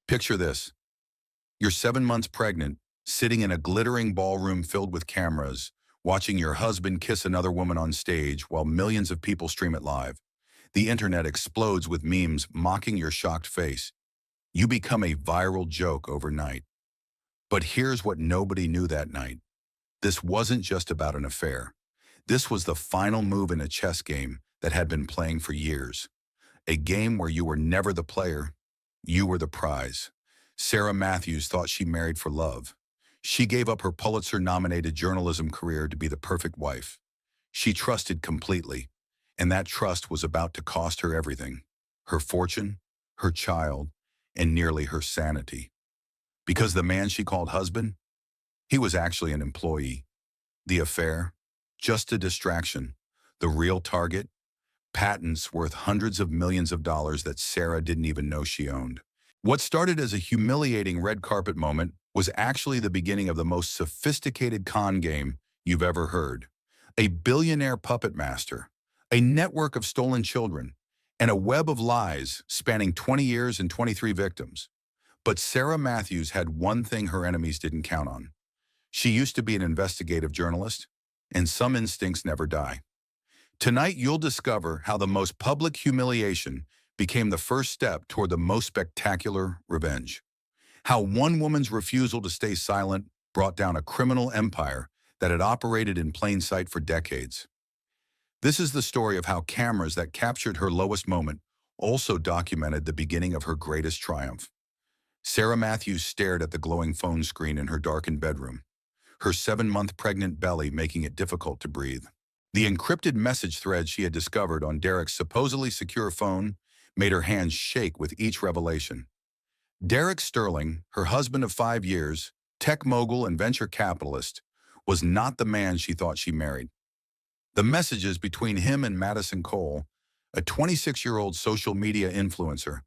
Picture this. You're 7 months pregnant, sitting in a glittering ballroom filled with cameras, watching your husband kiss another woman on stage while millions of people stream it live. The internet explodes with memes mocking your shocked face. You become a viral joke overnight. But here's what nobody knew that night. This wasn't just about an affair. This was the final move in a chess game that had been playing for years. A game where you were never the player, you were the prize. Sarah Matthews thought she married for love. She gave up her Pulitzer-nominated journalism career to be the perfect wife. She trusted completely, and that trust was about to cost her everything: her fortune, her child, and nearly her sanity. Because the man she called husband, he was actually an employee. The affair, just a distraction. The real target, patents worth hundreds of millions of dollars that Sarah didn't even know she owned. What started as a humiliating red carpet moment was actually the beginning of the most sophisticated con game you've ever heard. A billionaire puppet master, a network of stolen children, and a web of lies spanning 20 years and 23 victims. But Sarah Matthews had one thing her enemies didn't count on. She used to be an investigative journalist, and some instincts never die. Tonight, you'll discover how the most public humiliation became the first step toward the most spectacular revenge. How one woman's refusal to stay silent brought down a criminal empire that had operated in plain sight for decades. This is the story of how cameras that captured her lowest moment also documented the beginning of her greatest triumph. Sarah Matthews stared at the glowing phone screen in her darkened bedroom, her 7-month pregnant belly making it difficult to breathe. The encrypted message thread she had discovered on Derek's supposedly secure phone made her hands shake with each revelation. Derek Sterling, her husband of 5 years, tech mogul and venture capitalist, was not the man she thought she married. The messages between him and Madison Cole, a 26-year-old social media influencer,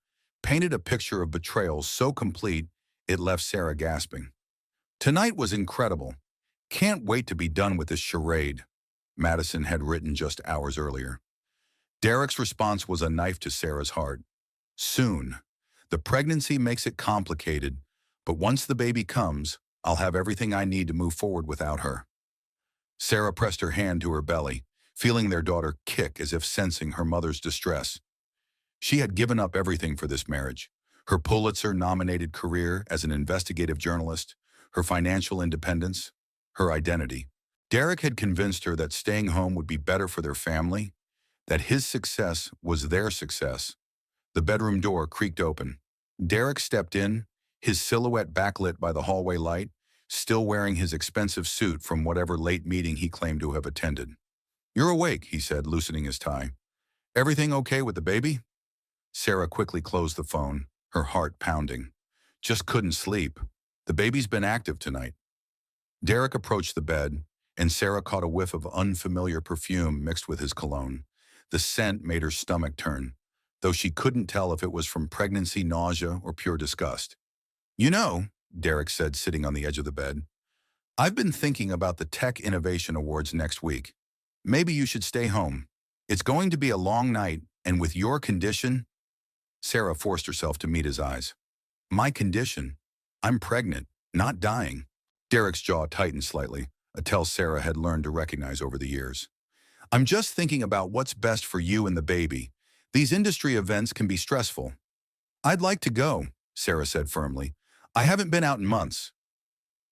painted a picture of betrayal so complete it left Sarah gasping. "Tonight was incredible. Can't wait to be done with this charade," Madison had written just hours earlier. Derek's response was a knife to Sarah's heart. "Soon. The pregnancy makes it complicated, but once the baby comes, I'll have everything I need to move forward without her." Sarah pressed her hand to her belly, feeling their daughter kick as if sensing her mother's distress. She had given up everything for this marriage: her Pulitzer-nominated career as an investigative journalist, her financial independence, her identity. Derek had convinced her that staying home would be better for their family, that his success was their success. The bedroom door creaked open. Derek stepped in, his silhouette backlit by the hallway light, still wearing his expensive suit from whatever late meeting he claimed to have attended. "You're awake," he said, loosening his tie. "Everything okay with the baby?" Sarah quickly closed the phone, her heart pounding. "Just couldn't sleep. The baby's been active tonight." Derek approached the bed, and Sarah caught a whiff of unfamiliar perfume mixed with his cologne. The scent made her stomach turn, though she couldn't tell if it was from pregnancy nausea or pure disgust. "You know," Derek said, sitting on the edge of the bed, "I've been thinking about the Tech Innovation Awards next week. Maybe you should stay home. It's going to be a long night, and with your condition—" Sarah forced herself to meet his eyes. "My condition? I'm pregnant, not dying." Derek's jaw tightened slightly, a tell Sarah had learned to recognize over the years. "I'm just thinking about what's best for you and the baby. These industry events can be stressful." "I'd like to go," Sarah said firmly. "I haven't been out in months."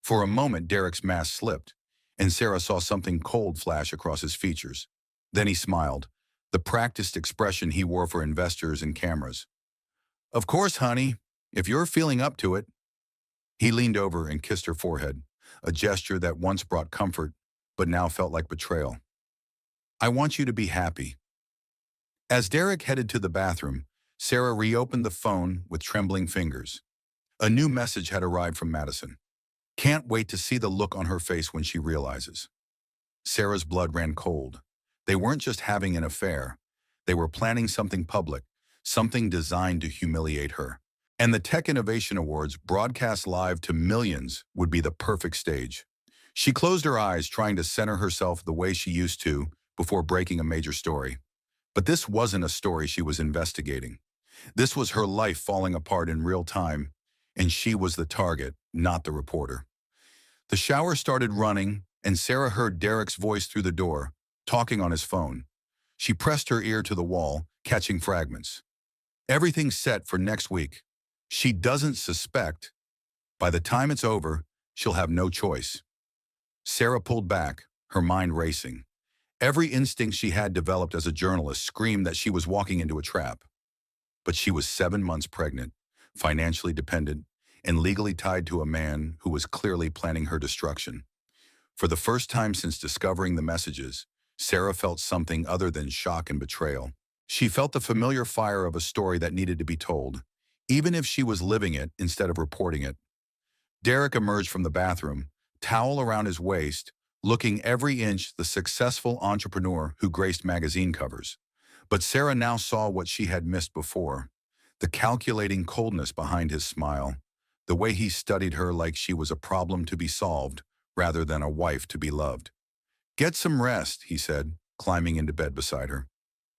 For a moment, Derek's mask slipped, and Sarah saw something cold flash across his features. Then he smiled, the practiced expression he wore for investors and cameras. "Of course, honey, if you're feeling up to it." He leaned over and kissed her forehead, a gesture that once brought comfort, but now felt like betrayal. "I want you to be happy." As Derek headed to the bathroom, Sarah reopened the phone with trembling fingers. A new message had arrived from Madison. "Can't wait to see the look on her face when she realizes." Sarah's blood ran cold. They weren't just having an affair. They were planning something public, something designed to humiliate her. And the Tech Innovation Awards, broadcast live to millions, would be the perfect stage. She closed her eyes, trying to center herself the way she used to before breaking a major story. But this wasn't a story she was investigating. This was her life falling apart in real time, and she was the target, not the reporter. The shower started running, and Sarah heard Derek's voice through the door, talking on his phone. She pressed her ear to the wall, catching fragments. Everything's set for next week. She doesn't suspect. By the time it's over, she'll have no choice. Sarah pulled back, her mind racing. Every instinct she had developed as a journalist screamed that she was walking into a trap. But she was 7 months pregnant, financially dependent, and legally tied to a man who was clearly planning her destruction. For the first time since discovering the messages, Sarah felt something other than shock and betrayal. She felt the familiar fire of a story that needed to be told, even if she was living it instead of reporting it. Derek emerged from the bathroom, towel around his waist, looking every inch the successful entrepreneur who graced magazine covers. But Sarah now saw what she had missed before, the calculating coldness behind his smile, the way he studied her like she was a problem to be solved rather than a wife to be loved. "Get some rest," he said, climbing into bed beside her.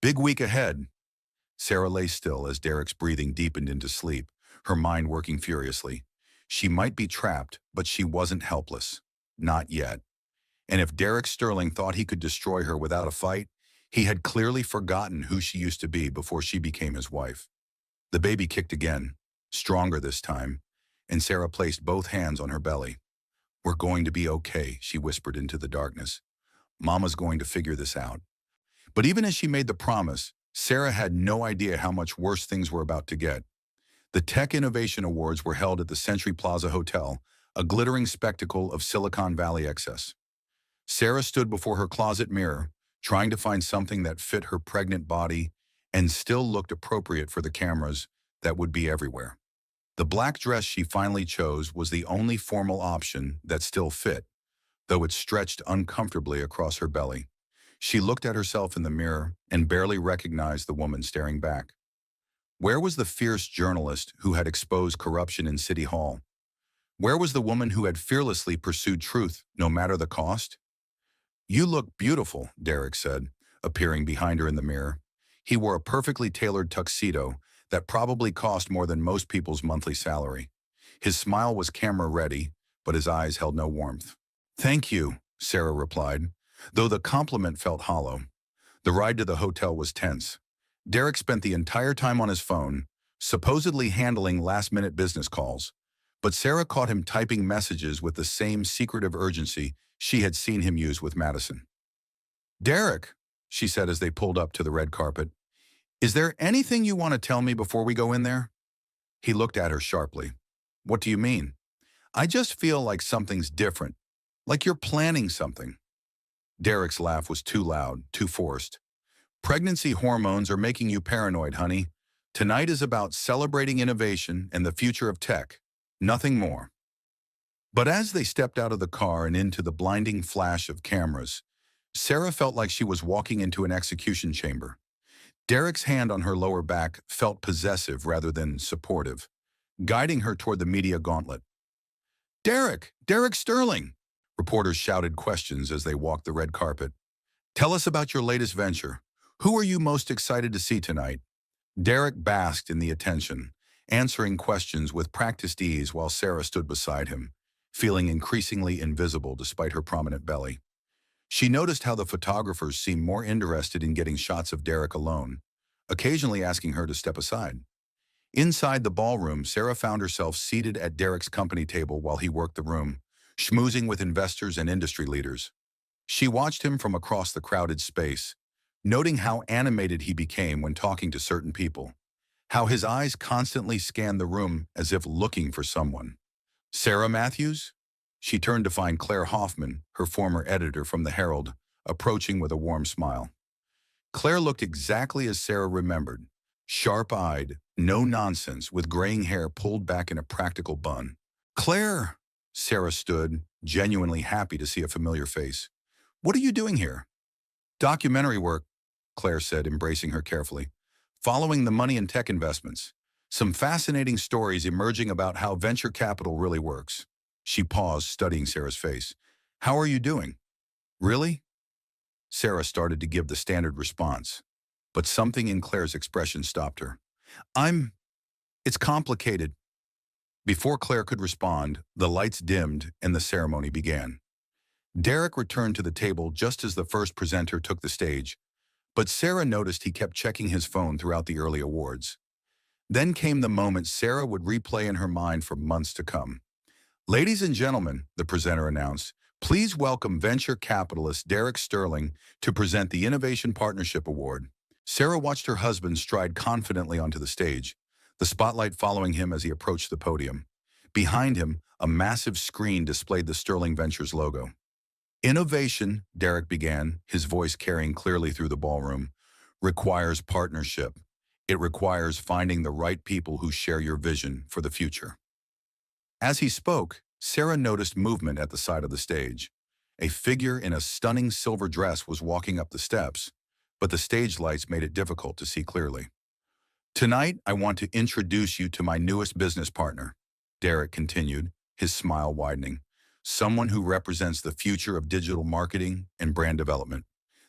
"Big week ahead." Sarah lay still as Derek's breathing deepened into sleep, her mind working furiously. She might be trapped, but she wasn't helpless. Not yet. And if Derek Sterling thought he could destroy her without a fight, he had clearly forgotten who she used to be before she became his wife. The baby kicked again, stronger this time, and Sarah placed both hands on her belly. "We're going to be okay," she whispered into the darkness. "Mama's going to figure this out." But even as she made the promise, Sarah had no idea how much worse things were about to get. The Tech Innovation Awards were held at the Century Plaza Hotel, a glittering spectacle of Silicon Valley excess. Sarah stood before her closet mirror, trying to find something that fit her pregnant body and still looked appropriate for the cameras that would be everywhere. The black dress she finally chose was the only formal option that still fit, though it stretched uncomfortably across her belly. She looked at herself in the mirror and barely recognized the woman staring back. Where was the fierce journalist who had exposed corruption in City Hall? Where was the woman who had fearlessly pursued truth, no matter the cost? "You look beautiful," Derek said, appearing behind her in the mirror. He wore a perfectly tailored tuxedo that probably cost more than most people's monthly salary. His smile was camera-ready, but his eyes held no warmth. "Thank you," Sarah replied, though the compliment felt hollow. The ride to the hotel was tense. Derek spent the entire time on his phone, supposedly handling last-minute business calls, but Sarah caught him typing messages with the same secretive urgency she had seen him use with Madison. "Derek," she said as they pulled up to the red carpet, "is there anything you want to tell me before we go in there?" He looked at her sharply. "What do you mean?" "I just feel like something's different, like you're planning something." Derek's laugh was too loud, too forced. "Pregnancy hormones are making you paranoid, honey. Tonight is about celebrating innovation and the future of tech, nothing more." But as they stepped out of the car and into the blinding flash of cameras, Sarah felt like she was walking into an execution chamber. Derek's hand on her lower back felt possessive rather than supportive, guiding her toward the media gauntlet. Derek Sterling!" Reporters shouted questions as they walked the red carpet. "Tell us about your latest venture. Who are you most excited to see tonight?" Derek basked in the attention, answering questions with practiced ease while Sarah stood beside him, feeling increasingly invisible despite her prominent belly. She noticed how the photographers seemed more interested in getting shots of Derek alone, occasionally asking her to step aside. Inside the ballroom, Sarah found herself seated at Derek's company table while he worked the room, schmoozing with investors and industry leaders. She watched him from across the crowded space, noting how animated he became when talking to certain people, how his eyes constantly scanned the room as if looking for someone. "Sarah Matthews?" She turned to find Claire Hoffman, her former editor from the Herald, approaching with a warm smile. Claire looked exactly as Sarah remembered, sharp-eyed, no nonsense, with graying hair pulled back in a practical bun. "Claire!" Sarah stood, genuinely happy to see a familiar face. "What are you doing here?" "Documentary work," Claire said, embracing her carefully. "Following the money and tech investments. Some fascinating stories emerging about how venture capital really works." She paused, studying Sarah's face. "How are you doing?" "Really?" Sarah started to give the standard response, but something in Claire's expression stopped her. "It's complicated." Before Claire could respond, the lights dimmed and the ceremony began. Derek returned to the table just as the first presenter took the stage, but Sarah noticed he kept checking his phone throughout the early awards. Then came the moment Sarah would replay in her mind for months to come. "Ladies and gentlemen," the presenter announced, "please welcome venture capitalist Derek Sterling to present the Innovation Partnership Award." Sarah watched her husband stride confidently onto the stage, the spotlight following him as he approached the podium. Behind him, a massive screen displayed the Sterling Ventures logo. "Innovation," Derek began, his voice carrying clearly through the ballroom, "requires partnership. It requires finding the right people who share your vision for the future." As he spoke, Sarah noticed movement at the side of the stage. A figure in a stunning silver dress was walking up the steps, but the stage lights made it difficult to see clearly. "Tonight, I want to introduce you to my newest business partner," Derek continued, his smile widening. "Someone who represents the future of digital marketing and brand development."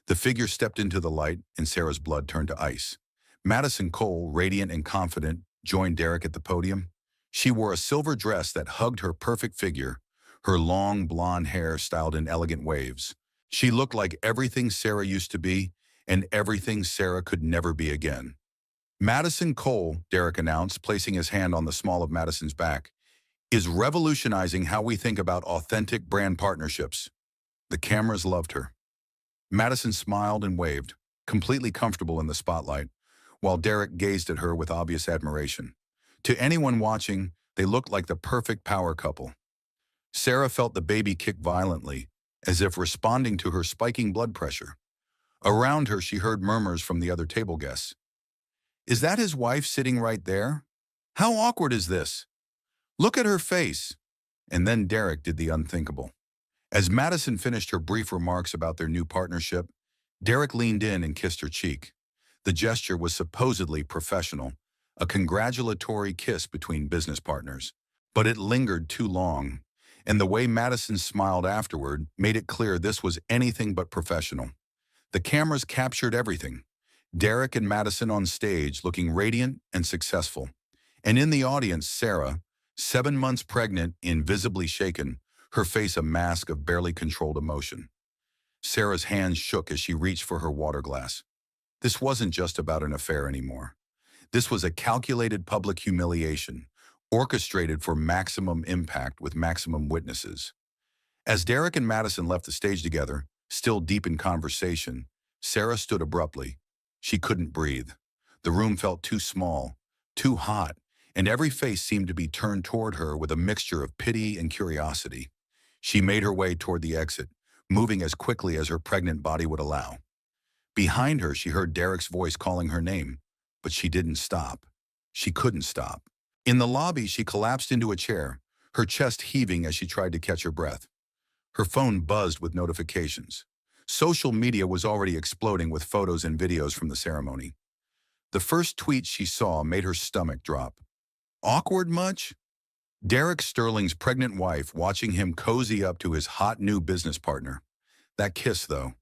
The figure stepped into the light, and Sarah's blood turned to ice. Madison Cole, radiant and confident, joined Derek at the podium. She wore a silver dress that hugged her perfect figure, her long blonde hair styled in elegant waves. She looked like everything Sarah used to be and everything Sarah could never be again. "Madison Cole," Derek announced, placing his hand on the small of Madison's back, "is revolutionizing how we think about authentic brand partnerships." The cameras loved her. Madison smiled and waved, completely comfortable in the spotlight, while Derek gazed at her with obvious admiration. To anyone watching, they looked like the perfect power couple. Sarah felt the baby kick violently, as if responding to her spiking blood pressure. Around her, she heard murmurs from the other table guests. "Is that his wife sitting right there? How awkward is this? Look at her face." And then Derek did the unthinkable. As Madison finished her brief remarks about their new partnership, Derek leaned in and kissed her cheek. The gesture was supposedly professional, a congratulatory kiss between business partners. But it lingered too long, and the way Madison smiled afterward made it clear this was anything but professional. The cameras captured everything. Derek and Madison on stage looking radiant and successful. And in the audience, Sarah, 7 months pregnant, invisibly shaken, her face a mask of barely controlled emotion. Sarah's hands shook as she reached for her water glass. This wasn't just about an affair anymore. This was a calculated public humiliation, orchestrated for maximum impact with maximum witnesses. As Derek and Madison left the stage together, still deep in conversation, Sarah stood abruptly. She couldn't breathe. The room felt too small, too hot, and every face seemed to be turned toward her with a mixture of pity and curiosity. She made her way toward the exit, moving as quickly as her pregnant body would allow. Behind her, she heard Derek's voice calling her name, but she didn't stop. She couldn't stop. In the lobby, she collapsed into a chair, her chest heaving as she tried to catch her breath. Her phone buzzed with notifications. Social media was already exploding with photos and videos from the ceremony. The first tweet she saw made her stomach drop. "Awkward much?" Derek Sterling's pregnant wife watching him cozy up to his hot new business partner. That kiss, though.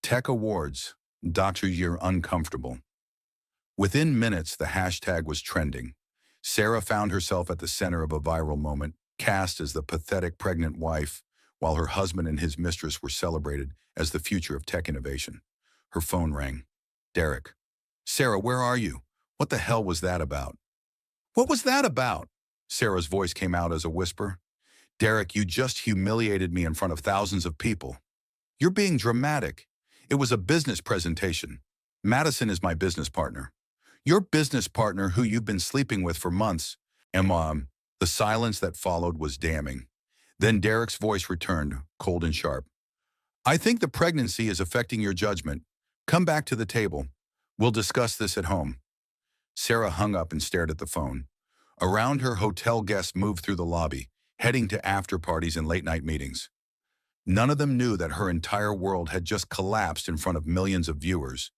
Tech Awards. Dr. You're uncomfortable. Within minutes, the hashtag was trending. Sarah found herself at the center of a viral moment, cast as the pathetic pregnant wife, while her husband and his mistress were celebrated as the future of tech innovation. Her phone rang. "Derek." "Sarah, where are you? What the hell was that about?" "What was that about?" Sarah's voice came out as a whisper. "Derek, you just humiliated me in front of thousands of people. You're being dramatic. It was a business presentation. Madison is my business partner. Your business partner who you've been sleeping with for months." And the silence that followed was damning. Then Derek's voice returned, cold and sharp. "I think the pregnancy is affecting your judgment. Come back to the table. We'll discuss this at home." Sarah hung up and stared at the phone. Around her, hotel guests moved through the lobby, heading to after-parties and late-night meetings. None of them knew that her entire world had just collapsed in front of millions of viewers.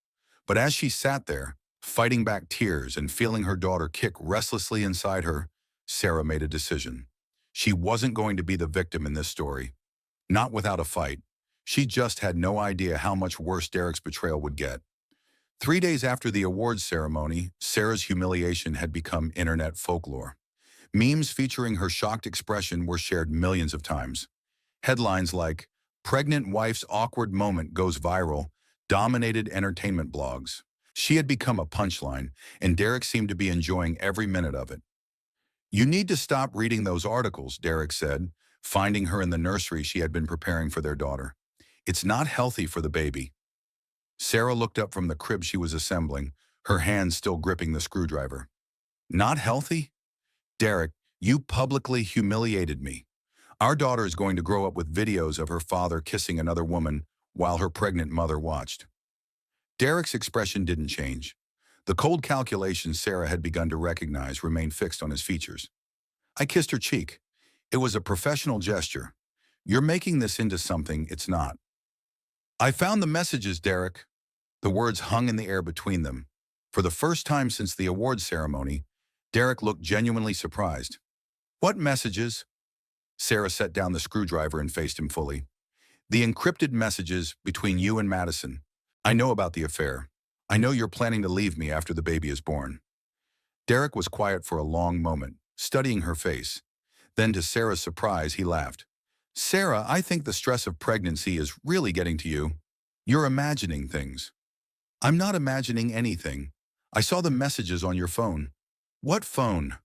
But as she sat there, fighting back tears and feeling her daughter kick restlessly inside her, Sarah made a decision. She wasn't going to be the victim in this story. Not without a fight. She just had no idea how much worse Derek's betrayal would get. 3 days after the awards ceremony, Sarah's humiliation had become internet folklore. Memes featuring her shocked expression were shared millions of times. Headlines like, "Pregnant Wife's Awkward Moment Goes Viral," dominated entertainment blogs. She had become a punchline, and Derek seemed to be enjoying every minute of it. "You need to stop reading those articles," Derek said, finding her in the nursery she had been preparing for their daughter. "It's not healthy for the baby." Sarah looked up from the crib she was assembling, her hands still gripping the screwdriver. "Not healthy? Derek, you publicly humiliated me. Our daughter is going to grow up with videos of her father kissing another woman while her pregnant mother watched." Derek's expression didn't change. The cold calculation Sarah had begun to recognize remained fixed on his features. "I kissed her cheek. It was a professional gesture. You're making this into something it's not." "I found the messages, Derek." The words hung in the air between them. For the first time since the awards ceremony, Derek looked genuinely surprised. "What messages?" Sarah set down the screwdriver and faced him fully. "The encrypted messages between you and Madison. I know about the affair. I know you're planning to leave me after the baby is born." Derek was quiet for a long moment, studying her face. Then, to Sarah's surprise, he laughed. "Sarah, I think the stress of pregnancy is really getting to you. You're imagining things." "I'm not imagining anything. I saw the messages on your phone." "What phone?"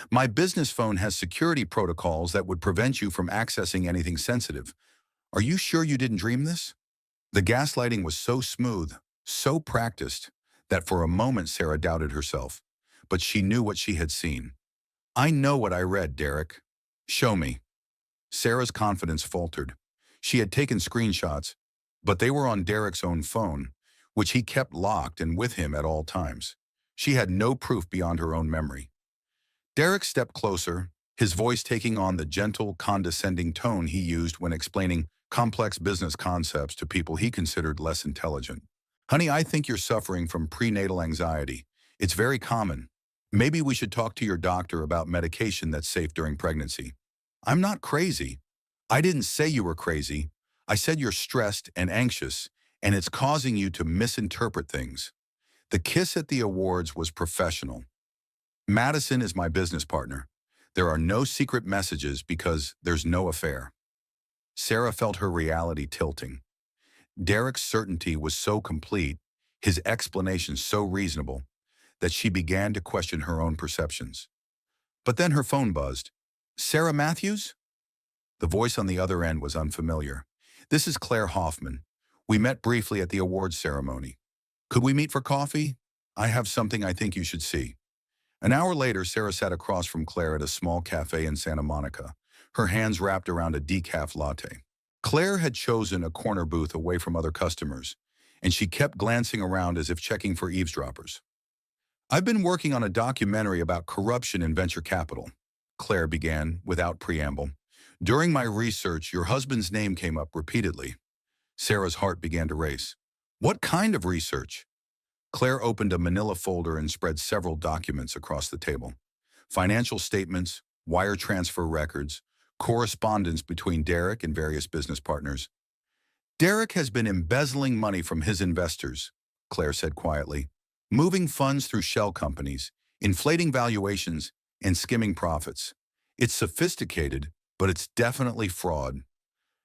"My business phone has security protocols that would prevent you from accessing anything sensitive. Are you sure you didn't dream this?" The gaslighting was so smooth, so practiced, that for a moment Sarah doubted herself. But she knew what she had seen. "I know what I read, Derek." "Show me." Sarah's confidence faltered. She had taken screenshots, but they were on Derek's own phone, which he kept locked and with him at all times. She had no proof beyond her own memory. Derek stepped closer, his voice taking on the gentle, condescending tone he used when explaining complex business concepts to people he considered less intelligent. "Honey, I think you're suffering from prenatal anxiety. It's very common. Maybe we should talk to your doctor about medication that's safe during pregnancy." "I'm not crazy." "I didn't say you were crazy. I said you're stressed and anxious, and it's causing you to misinterpret things." The kiss at the awards was professional. "Madison is my business partner. There are no secret messages because there's no affair." Sarah felt her reality tilting. Derek's certainty was so complete, his explanation so reasonable, that she began to question her own perceptions. But then her phone buzzed. "Sarah Matthews?" The voice on the other end was unfamiliar. "This is Claire Hoffman. We met briefly at the awards ceremony. Could we meet for coffee? I have something I think you should see." An hour later, Sarah sat across from Claire at a small cafe in Santa Monica, her hands wrapped around a decaf latte. Claire had chosen a corner booth away from other customers, and she kept glancing around as if checking for eavesdroppers. "I've been working on a documentary about corruption in venture capital," Claire began without preamble. "During my research, your husband's name came up repeatedly." Sarah's heart began to race. "What kind of research?" Claire opened a manila folder and spread several documents across the table. Financial statements, wire transfer records, correspondence between Derek and various business partners. "Derek has been embezzling money from his investors," Claire said quietly, "moving funds through shell companies, inflating valuations, and skimming profits. It's sophisticated, but it's definitely fraud."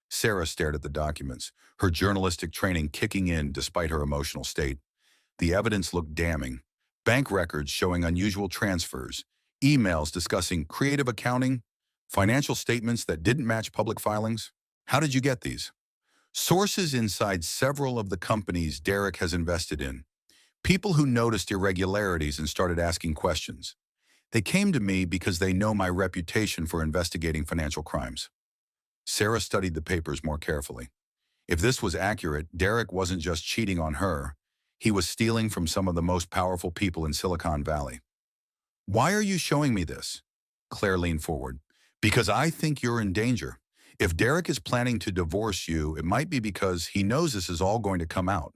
Sarah stared at the documents, her journalistic training kicking in despite her emotional state. The evidence looked damning. Bank records showing unusual transfers, emails discussing creative accounting, financial statements that didn't match public filings. "How did you get these?" "Sources inside several of the companies Derek has invested in. People who noticed irregularities and started asking questions. They came to me because they know my reputation for investigating financial crimes." Sarah studied the papers more carefully. If this was accurate, Derek wasn't just cheating on her. He was stealing from some of the most powerful people in Silicon Valley. "Why are you showing me this?" Claire leaned forward. "Because I think you're in danger. If Derek is planning to divorce you, it might be because he knows this is all going to come out.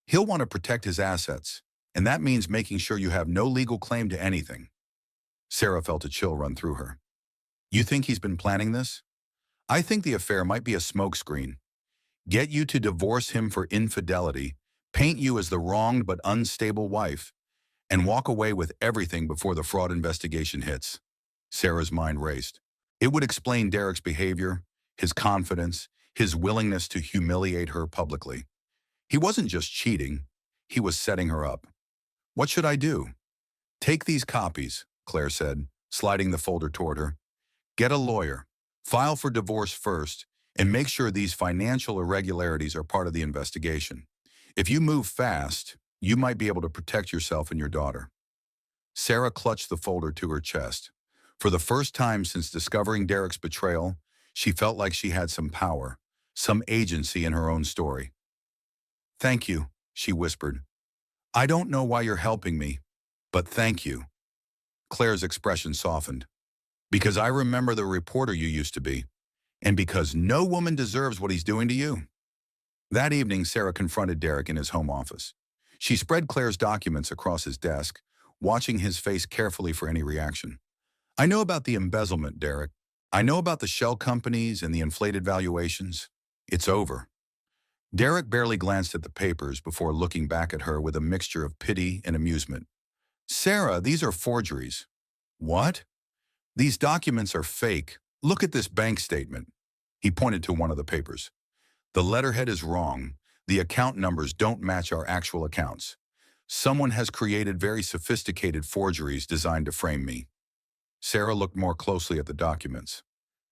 He'll want to protect his assets, and that means making sure you have no legal claim to anything." Sarah felt a chill run through her. "You think he's been planning this?" "I think the affair might be a smokescreen. Get you to divorce him for infidelity, paint you as the wronged but unstable wife, and walk away with everything before the fraud investigation hits." Sarah's mind raced. It would explain Derek's behavior, his confidence, his willingness to humiliate her publicly. He wasn't just cheating, he was setting her up. What should I do? Take these copies, Claire said, sliding the folder toward her. Get a lawyer, file for divorce first, and make sure these financial irregularities are part of the investigation. If you move fast, you might be able to protect yourself and your daughter. Sarah clutched the folder to her chest. For the first time since discovering Derek's betrayal, she felt like she had some power, some agency in her own story. Thank you, she whispered. I don't know why you're helping me, but thank you. Claire's expression softened. Because I remember the reporter you used to be, and because no woman deserves what he's doing to you. That evening, Sarah confronted Derek in his home office. She spread Claire's documents across his desk, watching his face carefully for any reaction. I know about the embezzlement, Derek. I know about the shell companies and the inflated valuations. It's over. Derek barely glanced at the papers before looking back at her with a mixture of pity and amusement. Sarah, these are forgeries. What? These documents are fake. Look at this bank statement. He pointed to one of the papers. The letterhead is wrong. The account numbers don't match our actual accounts. Someone has created very sophisticated forgeries designed to frame me. Sarah looked more closely at the documents.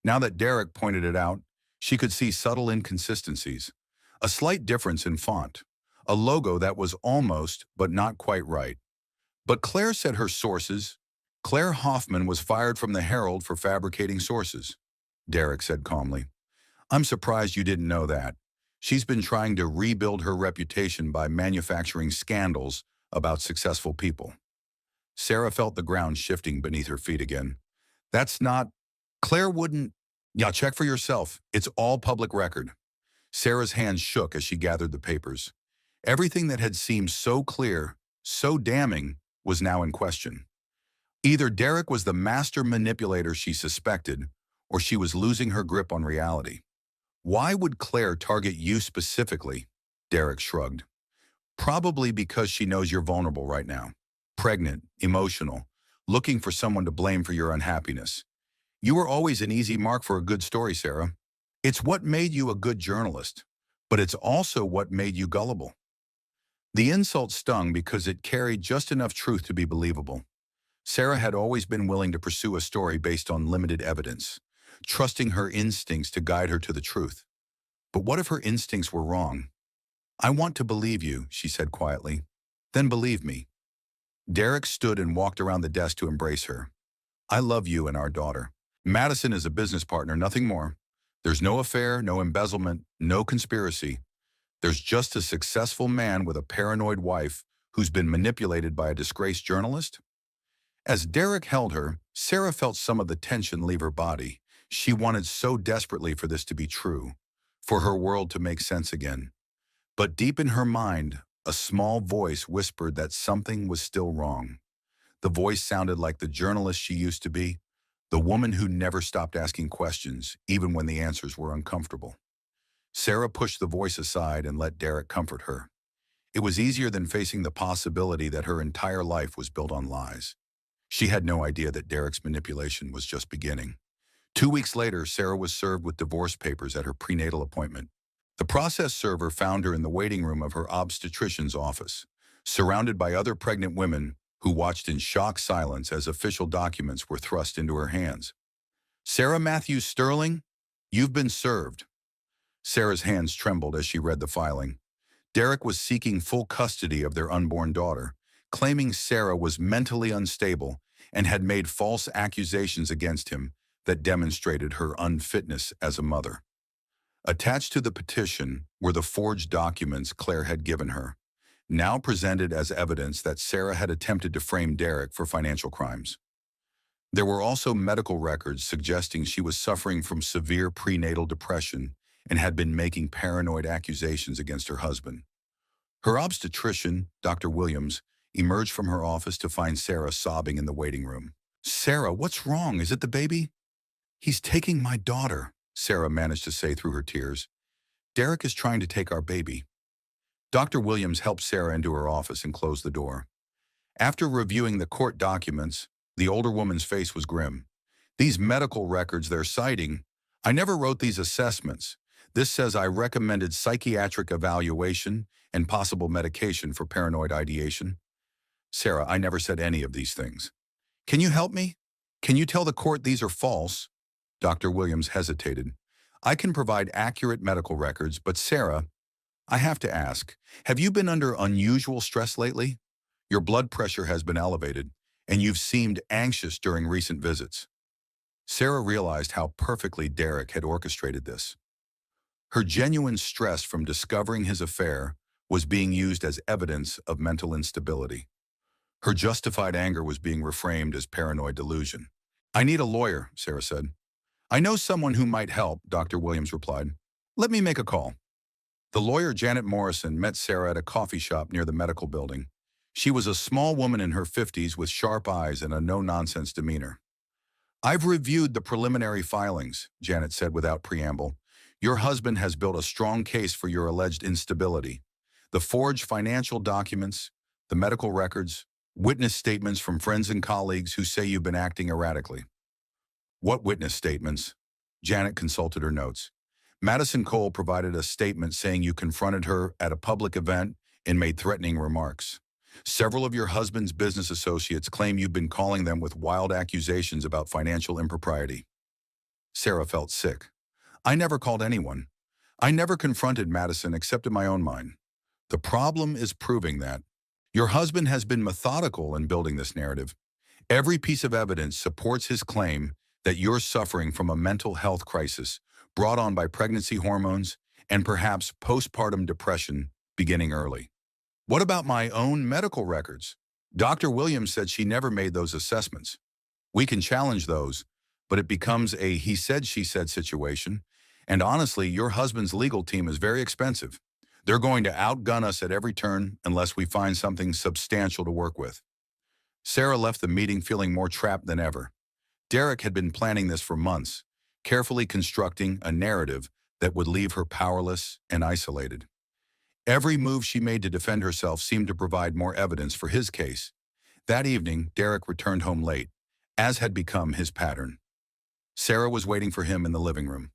Now that Derek pointed it out, she could see subtle inconsistencies. A slight difference in font. A logo that was almost, but not quite right. But Claire said her sources. Claire Hoffman was fired from the Herald for fabricating sources. Derek said calmly. I'm surprised you didn't know that. She's been trying to rebuild her reputation by manufacturing scandals about successful people. Sarah felt the ground shifting beneath her feet again. That's not... Claire wouldn't... Yeah, check for yourself. It's all public record. Sarah's hands shook as she gathered the papers. Everything that had seemed so clear, so damning, was now in question. Either Derek was the master manipulator she suspected, or she was losing her grip on reality. Why would Claire target you specifically? Derek shrugged. Probably because she knows you're vulnerable right now. Pregnant, emotional, looking for someone to blame for your unhappiness. You were always an easy mark for a good story, Sarah. It's what made you a good journalist, but it's also what made you gullible. The insult stung because it carried just enough truth to be believable. Sarah had always been willing to pursue a story based on limited evidence, trusting her instincts to guide her to the truth. But what if her instincts were wrong? I want to believe you, she said quietly. Then believe me. Derek stood and walked around the desk to embrace her. I love you and our daughter. Madison is a business partner, nothing more. There's no affair, no embezzlement, no conspiracy. There's just a successful man with a paranoid wife who's been manipulated by a disgraced journalist. As Derek held her, Sarah felt some of the tension leave her body. She wanted so desperately for this to be true, for her world to make sense again. But deep in her mind, a small voice whispered that something was still wrong. The voice sounded like the journalist she used to be, the woman who never stopped asking questions, even when the answers were uncomfortable. Sarah pushed the voice aside and let Derek comfort her. It was easier than facing the possibility that her entire life was built on lies. She had no idea that Derek's manipulation was just beginning. 2 weeks later, Sarah was served with divorce papers at her prenatal appointment. The process server found her in the waiting room of her obstetrician's office, surrounded by other pregnant women who watched in shocked silence as official documents were thrust into her hands. Sarah Matthews Sterling, you've been served. Sarah's hands trembled as she read the filing. Derek was seeking full custody of their unborn daughter, claiming Sarah was mentally unstable and had made false accusations against him that demonstrated her unfitness as a mother. Attached to the petition were the forged documents Claire had given her, now presented as evidence that Sarah had attempted to frame Derek for financial crimes. There were also medical records suggesting she was suffering from severe prenatal depression and had been making paranoid accusations against her husband. Her obstetrician, Dr. Williams, emerged from her office to find Sarah sobbing in the waiting room. Sarah, what's wrong? Is it the baby? He's taking my daughter, Sarah managed to say through her tears. Derek is trying to take our baby. Dr. Williams helped Sarah into her office and closed the door. After reviewing the court documents, the older woman's face was grim. These medical records they're citing, I never wrote these assessments. This says I recommended psychiatric evaluation and possible medication for paranoid ideation. Sarah, I never said any of these things. Can you help me? Can you tell the court these are false? Dr. Williams hesitated. I can provide accurate medical records, but Sarah, I have to ask, have you been under unusual stress lately? Your blood pressure has been elevated, and you've seemed anxious during recent visits. Sarah realized how perfectly Derek had orchestrated this. Her genuine stress from discovering his affair was being used as evidence of mental instability. Her justified anger was being reframed as paranoid delusion. I need a lawyer, Sarah said. I know someone who might help, Dr. Williams replied. Let me make a call. The lawyer Janet Morrison met Sarah at a coffee shop near the medical building. She was a small woman in her 50s with sharp eyes and a no-nonsense demeanor. I've reviewed the preliminary filings, Janet said without preamble. Your husband has built a strong case for your alleged instability. The forged financial documents, the medical records, witness statements from friends and colleagues who say you've been acting erratically. What witness statements? Janet consulted her notes. Madison Cole provided a statement saying you confronted her at a public event and made threatening remarks. Several of your husband's business associates claim you've been calling them with wild accusations about financial impropriety. Sarah felt sick. I never called anyone. I never confronted Madison except in my own mind. The problem is proving that. Your husband has been methodical in building this narrative. Every piece of evidence supports his claim that you're suffering from a mental health crisis brought on by pregnancy hormones and perhaps postpartum depression beginning early. What about my own medical records? Dr. Williams said she never made those assessments. We can challenge those, but it becomes a he said, she said situation. And honestly, your husband's legal team is very expensive. They're going to outgun us at every turn unless we find something substantial to work with. Sarah left the meeting feeling more trapped than ever. Derek had been planning this for months, carefully constructing a narrative that would leave her powerless and isolated. Every move she made to defend herself seemed to provide more evidence for his case. That evening, Derek returned home late, as had become his pattern. Sarah was waiting for him in the living room.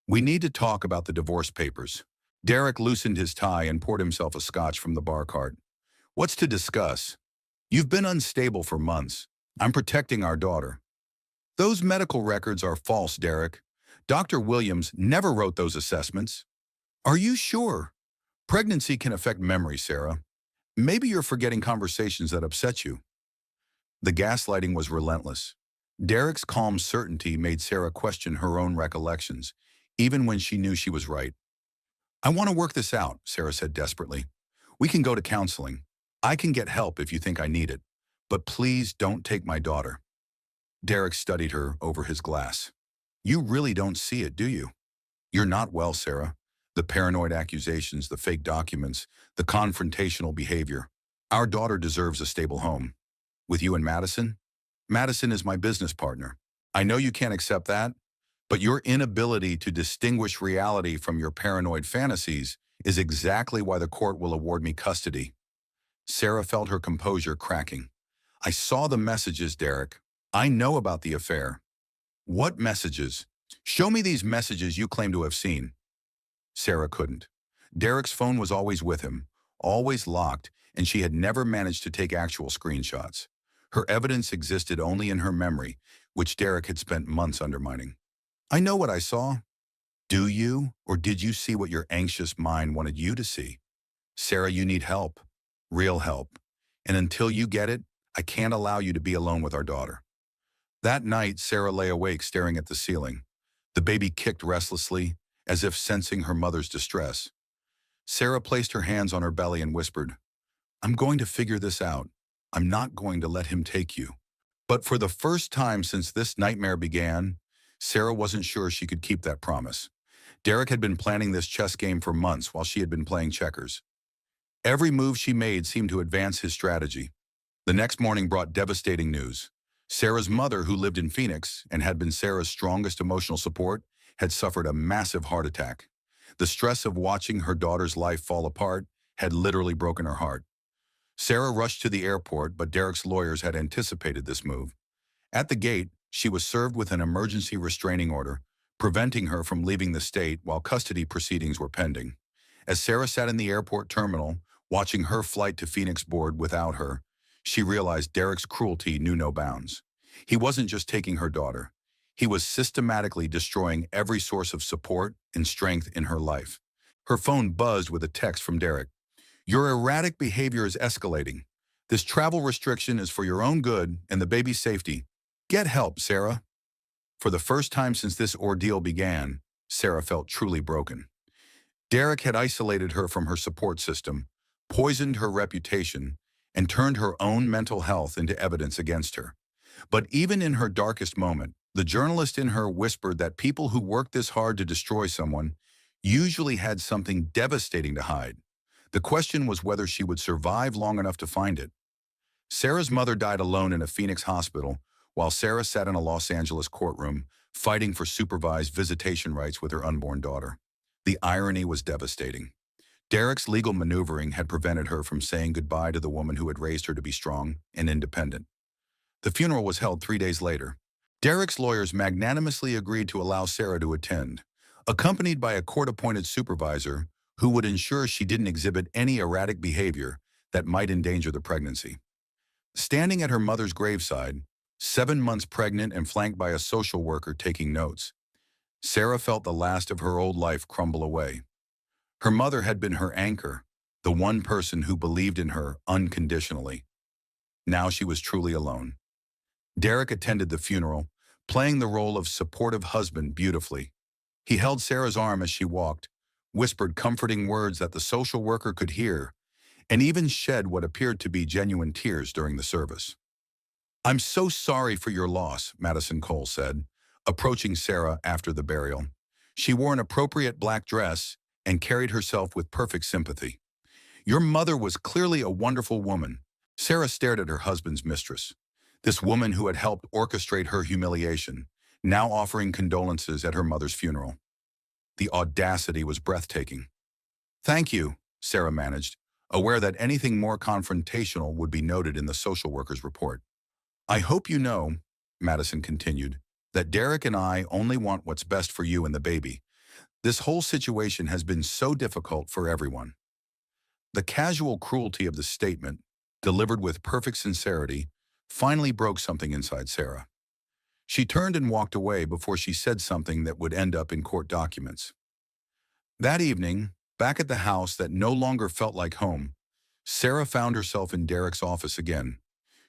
We need to talk about the divorce papers. Derek loosened his tie and poured himself a scotch from the bar cart. What's to discuss? You've been unstable for months. I'm protecting our daughter. Those medical records are false, Derek. Dr. Williams never wrote those assessments. Are you sure? Pregnancy can affect memory, Sarah. Maybe you're forgetting conversations that upset you. The gaslighting was relentless. Derek's calm certainty made Sarah question her own recollections, even when she knew she was right. I want to work this out, Sarah said desperately. We can go to counseling. I can get help if you think I need it. But please don't take my daughter. Derek studied her over his glass. You really don't see it, do you? You're not well, Sarah. The paranoid accusations, the fake documents, the confrontational behavior. Our daughter deserves a stable home. With you and Madison? Madison is my business partner. I know you can't accept that, but your inability to distinguish reality from your paranoid fantasies is exactly why the court will award me custody. Sarah felt her composure cracking. I saw the messages, Derek. I know about the affair. What messages? Show me these messages you claim to have seen. Sarah couldn't. Derek's phone was always with him, always locked, and she had never managed to take actual screenshots. Her evidence existed only in her memory, which Derek had spent months undermining. I know what I saw. Do you, or did you see what your anxious mind wanted you to see? Sarah, you need help. Real help. And until you get it, I can't allow you to be alone with our daughter. That night, Sarah lay awake staring at the ceiling. The baby kicked restlessly, as if sensing her mother's distress. Sarah placed her hands on her belly and whispered, I'm going to figure this out. I'm not going to let him take you. But for the first time since this nightmare began, Sarah wasn't sure she could keep that promise. Derek had been planning this chess game for months while she had been playing checkers. Every move she made seemed to advance his strategy. The next morning brought devastating news. Sarah's mother, who lived in Phoenix and had been Sarah's strongest emotional support, had suffered a massive heart attack. The stress of watching her daughter's life fall apart had literally broken her heart. Sarah rushed to the airport, but Derek's lawyers had anticipated this move. At the gate, she was served with an emergency restraining order, preventing her from leaving the state while custody proceedings were pending. As Sarah sat in the airport terminal, watching her flight to Phoenix board without her, she realized Derek's cruelty knew no bounds. He wasn't just taking her daughter. He was systematically destroying every source of support and strength in her life. Her phone buzzed with a text from Derek. Your erratic behavior is escalating. This travel restriction is for your own good and the baby's safety. Get help, Sarah. For the first time since this ordeal began, Sarah felt truly broken. Derek had isolated her from her support system, poisoned her reputation, and turned her own mental health into evidence against her. But even in her darkest moment, the journalist in her whispered that people who work this hard to destroy someone usually had something devastating to hide. The question was whether she would survive long enough to find it. Sarah's mother died alone in a Phoenix hospital, while Sarah sat in a Los Angeles courtroom, fighting for supervised visitation rights with her unborn daughter. The irony was devastating. Derek's legal maneuvering had prevented her from saying goodbye to the woman who had raised her to be strong and independent. The funeral was held 3 days later. Derek's lawyers magnanimously agreed to allow Sarah to attend, accompanied by a court-appointed supervisor who would ensure she didn't exhibit any erratic behavior that might endanger the pregnancy. Standing at her mother's graveside, 7 months pregnant and flanked by a social worker taking notes, Sarah felt the last of her old life crumble away. Her mother had been her anchor, the one person who believed in her unconditionally. Now she was truly alone. Derek attended the funeral, playing the role of supportive husband beautifully. He held Sarah's arm as she walked, whispered comforting words that the social worker could hear, and even shed what appeared to be genuine tears during the service. I'm so sorry for your loss, Madison Cole said, approaching Sarah after the burial. She wore an appropriate black dress and carried herself with perfect sympathy. Your mother was clearly a wonderful woman. Sarah stared at her husband's mistress, this woman who had helped orchestrate her humiliation, now offering condolences at her mother's funeral. The audacity was breathtaking. Thank you, Sarah managed, aware that anything more confrontational would be noted in the social worker's report. I hope you know, Madison continued, that Derek and I only want what's best for you and the baby. This whole situation has been so difficult for everyone. The casual cruelty of the statement, delivered with perfect sincerity, finally broke something inside Sarah. She turned and walked away before she said something that would end up in court documents. That evening, back at the house that no longer felt like home, Sarah found herself in Derek's office again.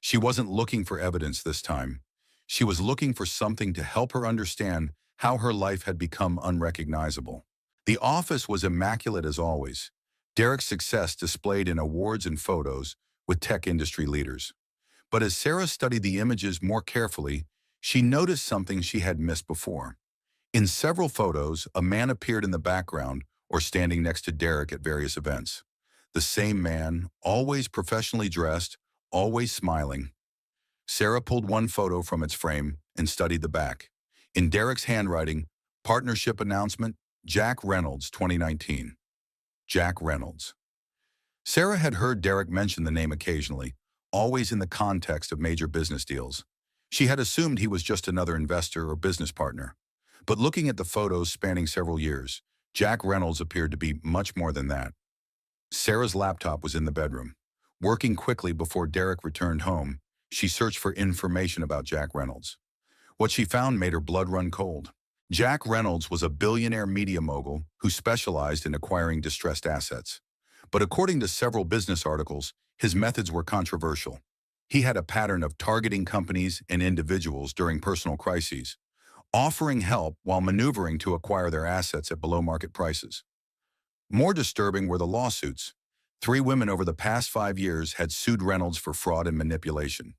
She wasn't looking for evidence this time. She was looking for something to help her understand how her life had become unrecognizable. The office was immaculate as always, Derek's success displayed in awards and photos with tech industry leaders. But as Sarah studied the images more carefully, she noticed something she had missed before. In several photos, a man appeared in the background or standing next to Derek at various events. The same man, always professionally dressed, always smiling. Sarah pulled one photo from its frame and studied the back. In Derek's handwriting, partnership announcement, Jack Reynolds, 2019. Jack Reynolds. Sarah had heard Derek mention the name occasionally, always in the context of major business deals. She had assumed he was just another investor or business partner. But looking at the photos spanning several years, Jack Reynolds appeared to be much more than that. Sarah's laptop was in the bedroom. Working quickly before Derek returned home, she searched for information about Jack Reynolds. What she found made her blood run cold. Jack Reynolds was a billionaire media mogul who specialized in acquiring distressed assets. But according to several business articles, his methods were controversial. He had a pattern of targeting companies and individuals during personal crises, offering help while maneuvering to acquire their assets at below-market prices. More disturbing were the lawsuits. 3 women over the past 5 years had sued Reynolds for fraud and manipulation.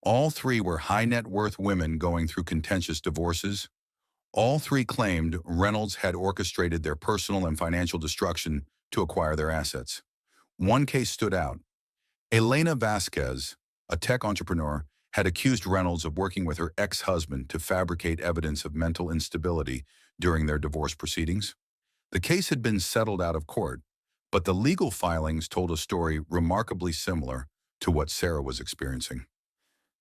All 3 were high-net-worth women going through contentious divorces. All 3 claimed Reynolds had orchestrated their personal and financial destruction to acquire their assets. One case stood out. Elena Vasquez, a tech entrepreneur, had accused Reynolds of working with her ex-husband to fabricate evidence of mental instability during their divorce proceedings. The case had been settled out of court, but the legal filings told a story remarkably similar to what Sarah was experiencing.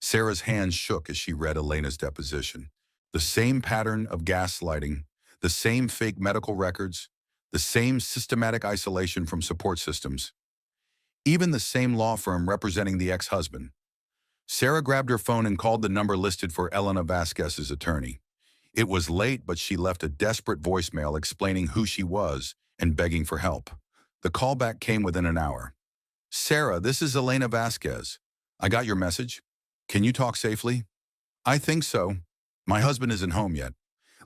Sarah's hands shook as she read Elena's deposition. The same pattern of gaslighting, the same fake medical records, the same systematic isolation from support systems, even the same law firm representing the ex-husband. Sarah grabbed her phone and called the number listed for Elena Vasquez's attorney. It was late, but she left a desperate voicemail explaining who she was and begging for help. The callback came within an hour. "Sarah, this is Elena Vasquez. I got your message. Can you talk safely?" "I think so. My husband isn't home yet."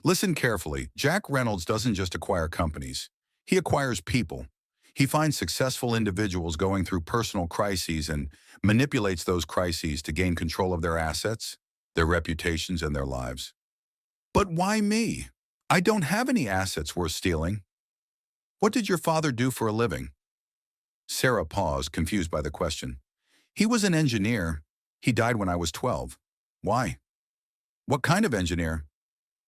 "Listen carefully. Jack Reynolds doesn't just acquire companies. He acquires people. He finds successful individuals going through personal crises and manipulates those crises to gain control of their assets, their reputations, and their lives." "But why me? I don't have any assets worth stealing." "What did your father do for a living?" Sarah paused, confused by the question. "He was an engineer. He died when I was 12. "Why?" "What kind of engineer?"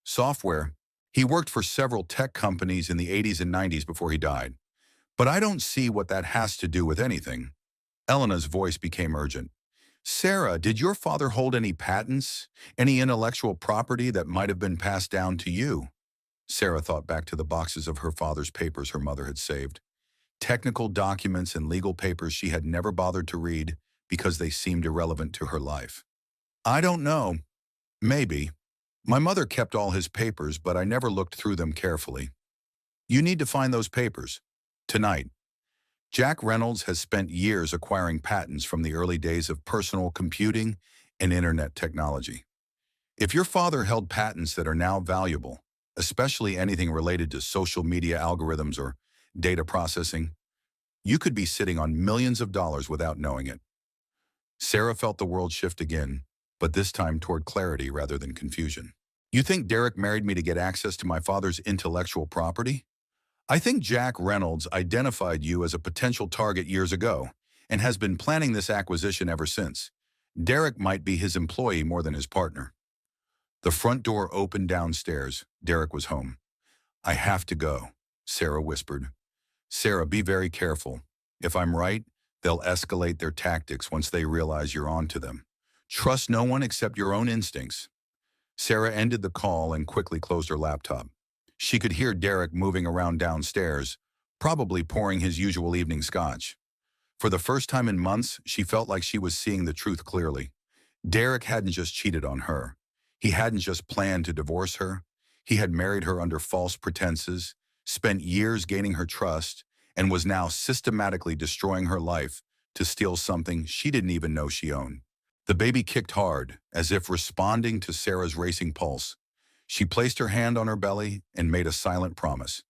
"Software. He worked for several tech companies in the 80s and 90s before he died. But I don't see what that has to do with anything." Elena's voice became urgent. "Sarah, did your father hold any patents, any intellectual property that might have been passed down to you?" Sarah thought back to the boxes of her father's papers her mother had saved. Technical documents and legal papers she had never bothered to read because they seemed irrelevant to her life. "I don't know. Maybe. My mother kept all his papers, but I never looked through them carefully." "You need to find those papers. Tonight." Jack Reynolds has spent years acquiring patents from the early days of personal computing and internet technology. If your father held patents that are now valuable, especially anything related to social media algorithms or data processing, you could be sitting on millions of dollars without knowing it. Sarah felt the world shift again, but this time toward clarity rather than confusion. "You think Derek married me to get access to my father's intellectual property?" "I think Jack Reynolds identified you as a potential target years ago and has been planning this acquisition ever since. Derek might be his employee more than his partner." The front door opened downstairs. Derek was home. "I have to go," Sarah whispered. "Sarah, be very careful. If I'm right, they'll escalate their tactics once they realize you're on to them. Trust no one except your own instincts." Sarah ended the call and quickly closed her laptop. She could hear Derek moving around downstairs, probably pouring his usual evening scotch. For the first time in months, she felt like she was seeing the truth clearly. Derek hadn't just cheated on her. He hadn't just planned to divorce her. He had married her under false pretenses, spent years gaining her trust, and was now systematically destroying her life to steal something she didn't even know she owned. The baby kicked hard, as if responding to Sarah's racing pulse. She placed her hand on her belly and made a silent promise.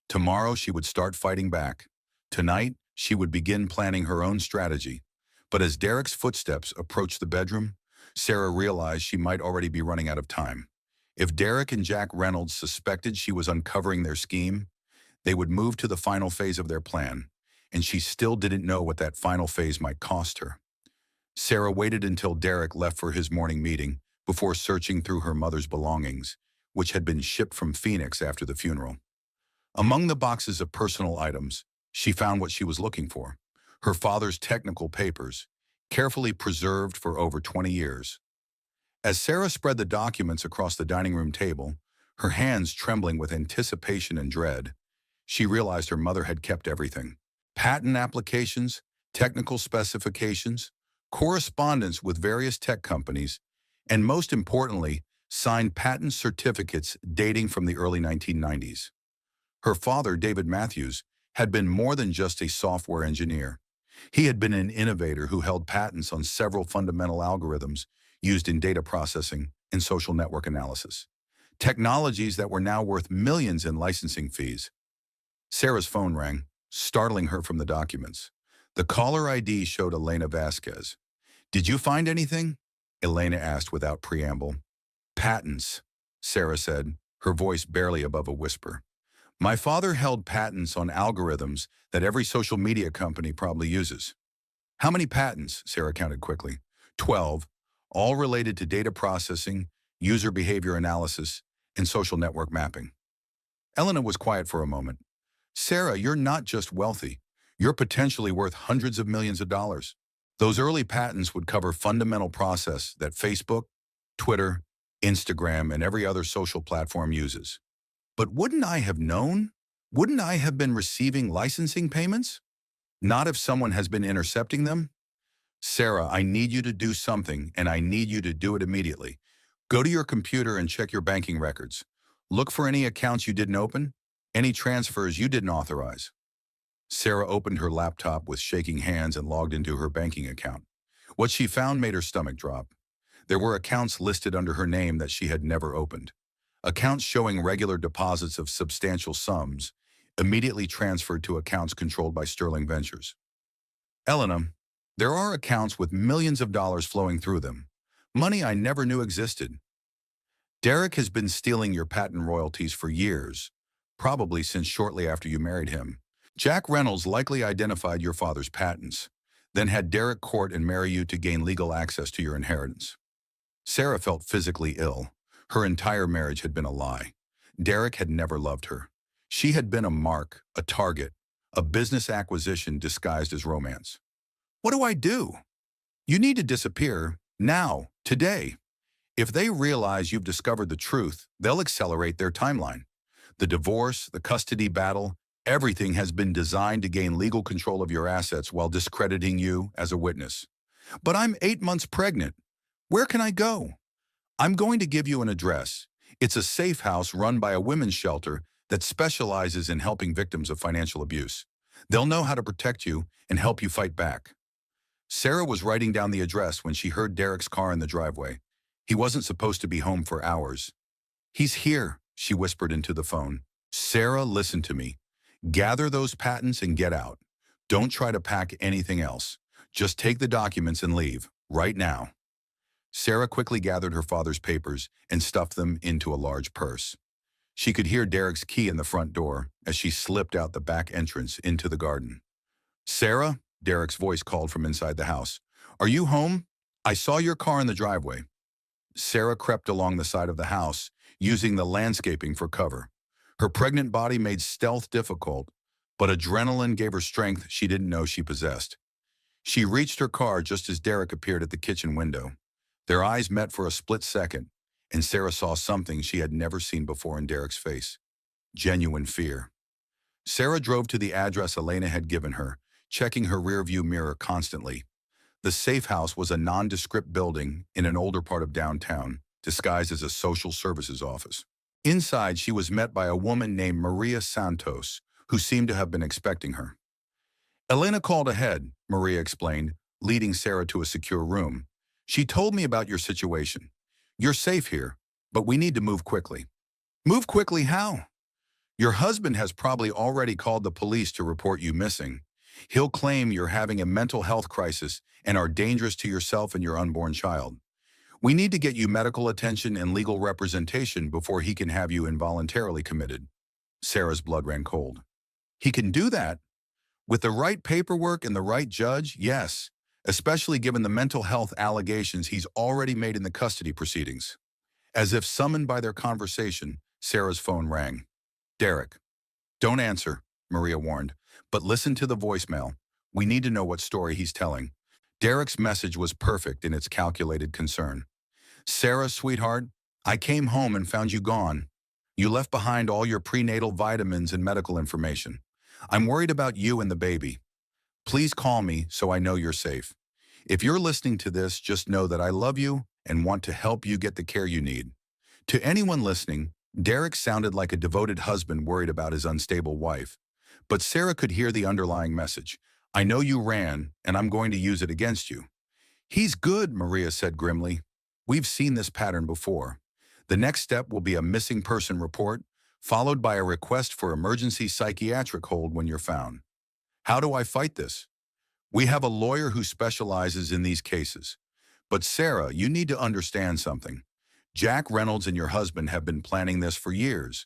Tomorrow she would start fighting back. Tonight, she would begin planning her own strategy. But as Derek's footsteps approached the bedroom, Sarah realized she might already be running out of time. If Derek and Jack Reynolds suspected she was uncovering their scheme, they would move to the final phase of their plan, and she still didn't know what that final phase might cost her. Sarah waited until Derek left for his morning meeting before searching through her mother's belongings, which had been shipped from Phoenix after the funeral. Among the boxes of personal items, she found what she was looking for: her father's technical papers, carefully preserved for over 20 years. As Sarah spread the documents across the dining room table, her hands trembling with anticipation and dread, she realized her mother had kept everything: patent applications, technical specifications, correspondence with various tech companies, and most importantly, signed patent certificates dating from the early 1990s. Her father, David Matthews, had been more than just a software engineer. He had been an innovator who held patents on several fundamental algorithms used in data processing and social network analysis, technologies that were now worth millions in licensing fees. Sarah's phone rang, startling her from the documents. The caller ID showed Elena Vasquez. "Did you find anything?" Elena asked without preamble. "Patents," Sarah said, her voice barely above a whisper. "My father held patents on algorithms that every social media company probably uses." "How many patents?" Sarah counted quickly. 12, all related to data processing, user behavior analysis, and social network mapping. Elena was quiet for a moment. "Sarah, you're not just wealthy. You're potentially worth hundreds of millions of dollars." Those early patents would cover fundamental process that Facebook, Twitter, Instagram, and every other social platform uses. But wouldn't I have known? Wouldn't I have been receiving licensing payments? Not if someone has been intercepting them? Sarah, I need you to do something, and I need you to do it immediately. Go to your computer and check your banking records. Look for any accounts you didn't open, any transfers you didn't authorize. Sarah opened her laptop with shaking hands and logged into her banking account. What she found made her stomach drop. There were accounts listed under her name that she had never opened. Accounts showing regular deposits of substantial sums, immediately transferred to accounts controlled by Sterling Ventures. Elena, there are accounts with millions of dollars flowing through them. Money I never knew existed. Derek has been stealing your patent royalties for years, probably since shortly after you married him. Jack Reynolds likely identified your father's patents, then had Derek court and marry you to gain legal access to your inheritance. Sarah felt physically ill. Her entire marriage had been a lie. Derek had never loved her. She had been a mark, a target, a business acquisition disguised as romance. What do I do? You need to disappear, now, today. If they realize you've discovered the truth, they'll accelerate their timeline. The divorce, the custody battle, everything has been designed to gain legal control of your assets while discrediting you as a witness. But I'm 8 months pregnant. Where can I go? I'm going to give you an address. It's a safe house run by a women's shelter that specializes in helping victims of financial abuse. They'll know how to protect you and help you fight back. Sarah was writing down the address when she heard Derek's car in the driveway. He wasn't supposed to be home for hours. He's here, she whispered into the phone. Sarah, listen to me. Gather those patents and get out. Don't try to pack anything else. Just take the documents and leave, right now. Sarah quickly gathered her father's papers and stuffed them into a large purse. She could hear Derek's key in the front door as she slipped out the back entrance into the garden. Sarah, Derek's voice called from inside the house. Are you home? I saw your car in the driveway. Sarah crept along the side of the house, using the landscaping for cover. Her pregnant body made stealth difficult, but adrenaline gave her strength she didn't know she possessed. She reached her car just as Derek appeared at the kitchen window. Their eyes met for a split second, and Sarah saw something she had never seen before in Derek's face. Genuine fear. Sarah drove to the address Elena had given her, checking her rearview mirror constantly. The safe house was a nondescript building in an older part of downtown, disguised as a social services office. Inside, she was met by a woman named Maria Santos, who seemed to have been expecting her. Elena called ahead, Maria explained, leading Sarah to a secure room. She told me about your situation. You're safe here, but we need to move quickly. Move quickly how? Your husband has probably already called the police to report you missing. He'll claim you're having a mental health crisis and are dangerous to yourself and your unborn child. We need to get you medical attention and legal representation before he can have you involuntarily committed. Sarah's blood ran cold. He can do that? With the right paperwork and the right judge, yes, especially given the mental health allegations he's already made in the custody proceedings. As if summoned by their conversation, Sarah's phone rang. Derek. Don't answer, Maria warned, but listen to the voicemail. We need to know what story he's telling. Derek's message was perfect in its calculated concern. Sarah, sweetheart, I came home and found you gone. You left behind all your prenatal vitamins and medical information. I'm worried about you and the baby. Please call me so I know you're safe. If you're listening to this, just know that I love you and want to help you get the care you need. To anyone listening, Derek sounded like a devoted husband worried about his unstable wife. But Sarah could hear the underlying message. I know you ran, and I'm going to use it against you. He's good, Maria said grimly. We've seen this pattern before. The next step will be a missing person report, followed by a request for emergency psychiatric hold when you're found. How do I fight this? We have a lawyer who specializes in these cases. But Sarah, you need to understand something. Jack Reynolds and your husband have been planning this for years.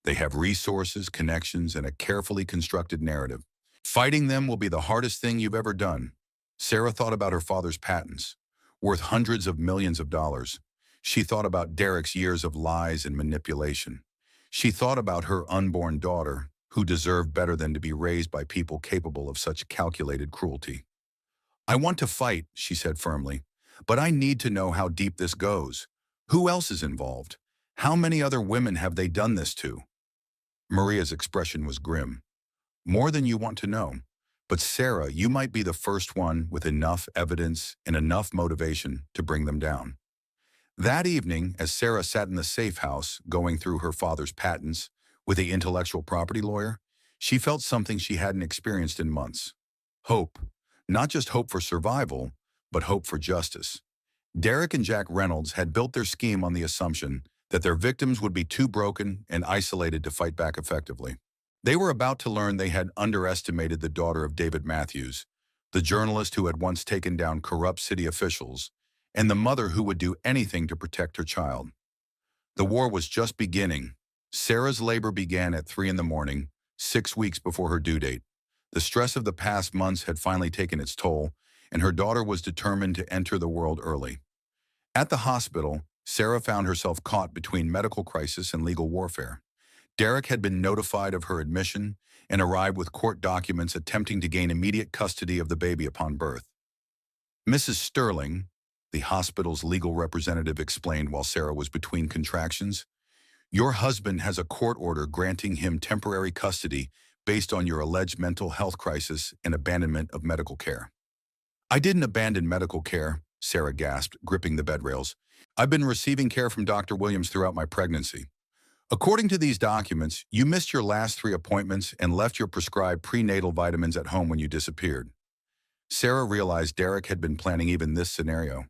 They have resources, connections, and a carefully constructed narrative. Fighting them will be the hardest thing you've ever done. Sarah thought about her father's patents, worth hundreds of millions of dollars. She thought about Derek's years of lies and manipulation. She thought about her unborn daughter, who deserved better than to be raised by people capable of such calculated cruelty. I want to fight, she said firmly, but I need to know how deep this goes. Who else is involved? How many other women have they done this to? Maria's expression was grim. More than you want to know. But Sarah, you might be the first one with enough evidence and enough motivation to bring them down. That evening, as Sarah sat in the safe house going through her father's patents with the intellectual property lawyer, she felt something she hadn't experienced in months. Hope. Not just hope for survival, but hope for justice. Derek and Jack Reynolds had built their scheme on the assumption that their victims would be too broken and isolated to fight back effectively. They were about to learn they had underestimated the daughter of David Matthews, the journalist who had once taken down corrupt city officials, and the mother who would do anything to protect her child. The war was just beginning. Sarah's labor began at 3 in the morning, 6 weeks before her due date. The stress of the past months had finally taken its toll, and her daughter was determined to enter the world early. At the hospital, Sarah found herself caught between medical crisis and legal warfare. Derek had been notified of her admission and arrived with court documents attempting to gain immediate custody of the baby upon birth. Mrs. Sterling, the hospital's legal representative, explained while Sarah was between contractions, your husband has a court order granting him temporary custody based on your alleged mental health crisis and abandonment of medical care. I didn't abandon medical care, Sarah gasped, gripping the bed rails. I've been receiving care from Dr. Williams throughout my pregnancy. According to these documents, you missed your last 3 appointments and left your prescribed prenatal vitamins at home when you disappeared. Sarah realized Derek had been planning even this scenario.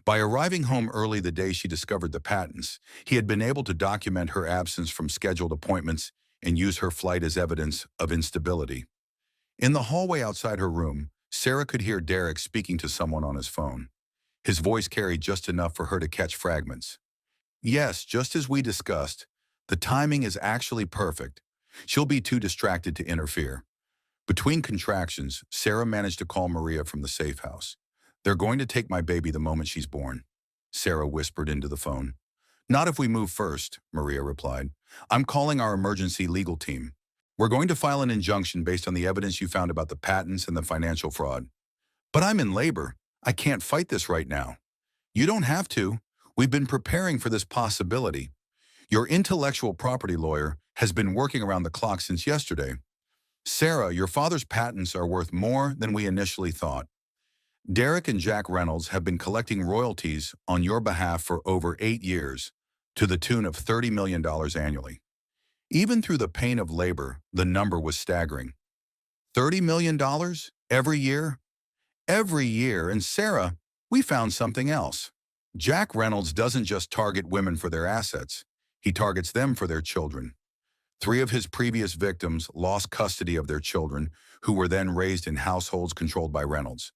By arriving home early the day she discovered the patents, he had been able to document her absence from scheduled appointments and use her flight as evidence of instability. In the hallway outside her room, Sarah could hear Derek speaking to someone on his phone. His voice carried just enough for her to catch fragments. Yes, just as we discussed, the timing is actually perfect. She'll be too distracted to interfere. Between contractions, Sarah managed to call Maria from the safe house. They're going to take my baby the moment she's born, Sarah whispered into the phone. Not if we move first, Maria replied. I'm calling our emergency legal team. We're going to file an injunction based on the evidence you found about the patents and the financial fraud. But I'm in labor. I can't fight this right now. You don't have to. We've been preparing for this possibility. Your intellectual property lawyer has been working around the clock since yesterday. Sarah, your father's patents are worth more than we initially thought. Derek and Jack Reynolds have been collecting royalties on your behalf for over 8 years, to the tune of $30 million annually. Even through the pain of labor, the number was staggering. $30 million every year? Every year, and Sarah, we found something else. Jack Reynolds doesn't just target women for their assets. He targets them for their children. 3 of his previous victims lost custody of their children, who were then raised in households controlled by Reynolds.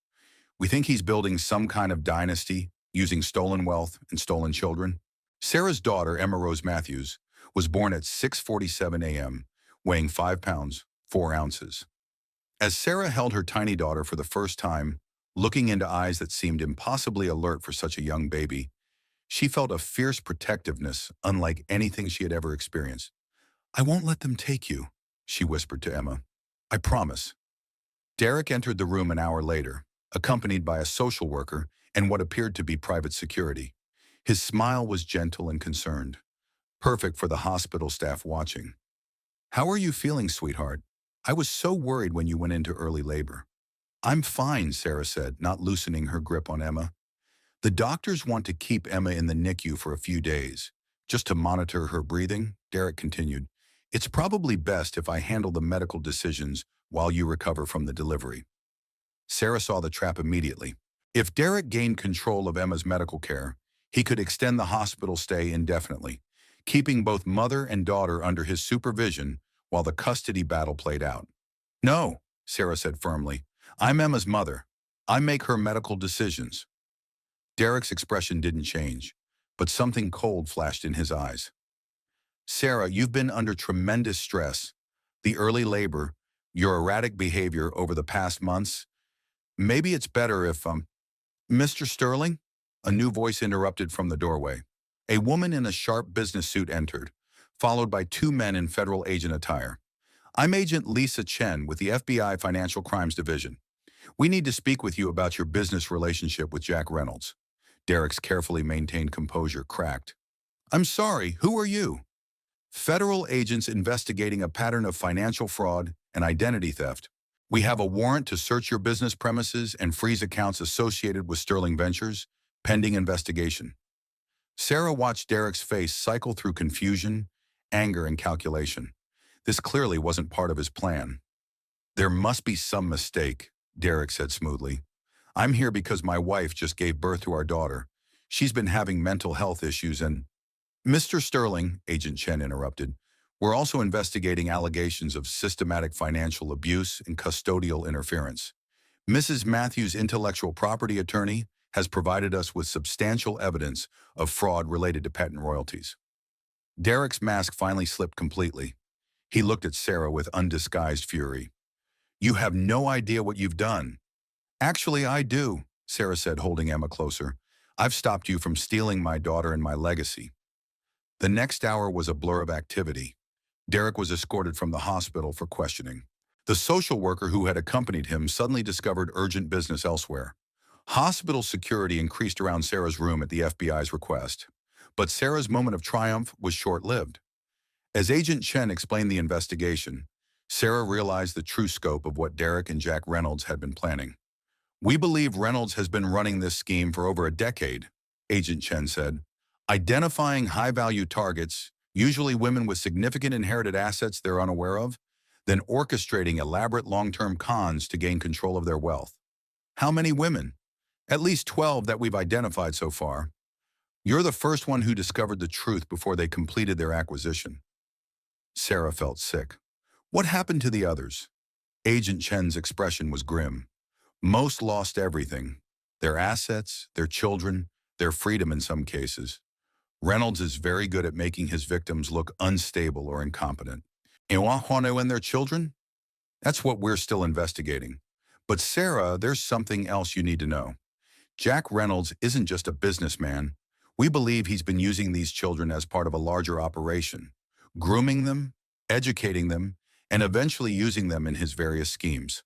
We think he's building some kind of dynasty using stolen wealth and stolen children. Sarah's daughter, Emma Rose Matthews, was born at 6:47 a.m., weighing 5 pounds, 4 ounces. As Sarah held her tiny daughter for the first time, looking into eyes that seemed impossibly alert for such a young baby, she felt a fierce protectiveness unlike anything she had ever experienced. I won't let them take you, she whispered to Emma. I promise. Derek entered the room an hour later, accompanied by a social worker and what appeared to be private security. His smile was gentle and concerned, perfect for the hospital staff watching. How are you feeling, sweetheart? I was so worried when you went into early labor. I'm fine, Sarah said, not loosening her grip on Emma. The doctors want to keep Emma in the NICU for a few days, just to monitor her breathing, Derek continued. It's probably best if I handle the medical decisions while you recover from the delivery. Sarah saw the trap immediately. If Derek gained control of Emma's medical care, he could extend the hospital stay indefinitely, keeping both mother and daughter under his supervision while the custody battle played out. No, Sarah said firmly. I'm Emma's mother. I make her medical decisions. Derek's expression didn't change, but something cold flashed in his eyes. Sarah, you've been under tremendous stress. The early labor, your erratic behavior over the past months. Maybe it's better if, Mr. Sterling? A new voice interrupted from the doorway. A woman in a sharp business suit entered, followed by 2 men in federal agent attire. I'm Agent Lisa Chen with the FBI Financial Crimes Division. We need to speak with you about your business relationship with Jack Reynolds. Derek's carefully maintained composure cracked. I'm sorry, who are you? Federal agents investigating a pattern of financial fraud and identity theft. We have a warrant to search your business premises and freeze accounts associated with Sterling Ventures, pending investigation. Sarah watched Derek's face cycle through confusion, anger, and calculation. This clearly wasn't part of his plan. There must be some mistake, Derek said smoothly. I'm here because my wife just gave birth to our daughter. She's been having mental health issues and— Mr. Sterling, Agent Chen interrupted, we're also investigating allegations of systematic financial abuse and custodial interference. Mrs. Matthews' intellectual property attorney has provided us with substantial evidence of fraud related to patent royalties. Derek's mask finally slipped completely. He looked at Sarah with undisguised fury. You have no idea what you've done. Actually, I do, Sarah said, holding Emma closer. I've stopped you from stealing my daughter and my legacy. The next hour was a blur of activity. Derek was escorted from the hospital for questioning. The social worker who had accompanied him suddenly discovered urgent business elsewhere. Hospital security increased around Sarah's room at the FBI's request. But Sarah's moment of triumph was short-lived. As Agent Chen explained the investigation, Sarah realized the true scope of what Derek and Jack Reynolds had been planning. We believe Reynolds has been running this scheme for over a decade, Agent Chen said, identifying high-value targets, usually women with significant inherited assets they're unaware of, then orchestrating elaborate long-term cons to gain control of their wealth. How many women? At least 12 that we've identified so far. You're the first one who discovered the truth before they completed their acquisition. Sarah felt sick. What happened to the others? Agent Chen's expression was grim. Most lost everything. Their assets, their children, their freedom in some cases. Reynolds is very good at making his victims look unstable or incompetent. And Juano and their children? That's what we're still investigating. But Sarah, there's something else you need to know. Jack Reynolds isn't just a businessman. We believe he's been using these children as part of a larger operation, grooming them, educating them, and eventually using them in his various schemes.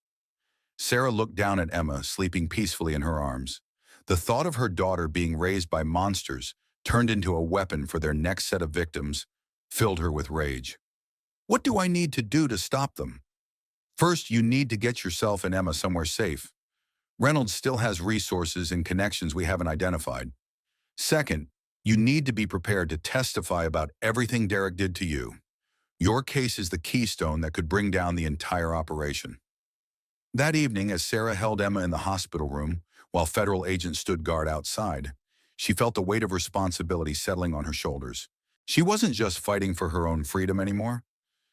Sarah looked down at Emma, sleeping peacefully in her arms. The thought of her daughter being raised by monsters, turned into a weapon for their next set of victims, filled her with rage. What do I need to do to stop them? First, you need to get yourself and Emma somewhere safe. Reynolds still has resources and connections we haven't identified. Second, you need to be prepared to testify about everything Derek did to you. Your case is the keystone that could bring down the entire operation. That evening, as Sarah held Emma in the hospital room, while federal agents stood guard outside, she felt the weight of responsibility settling on her shoulders. She wasn't just fighting for her own freedom anymore.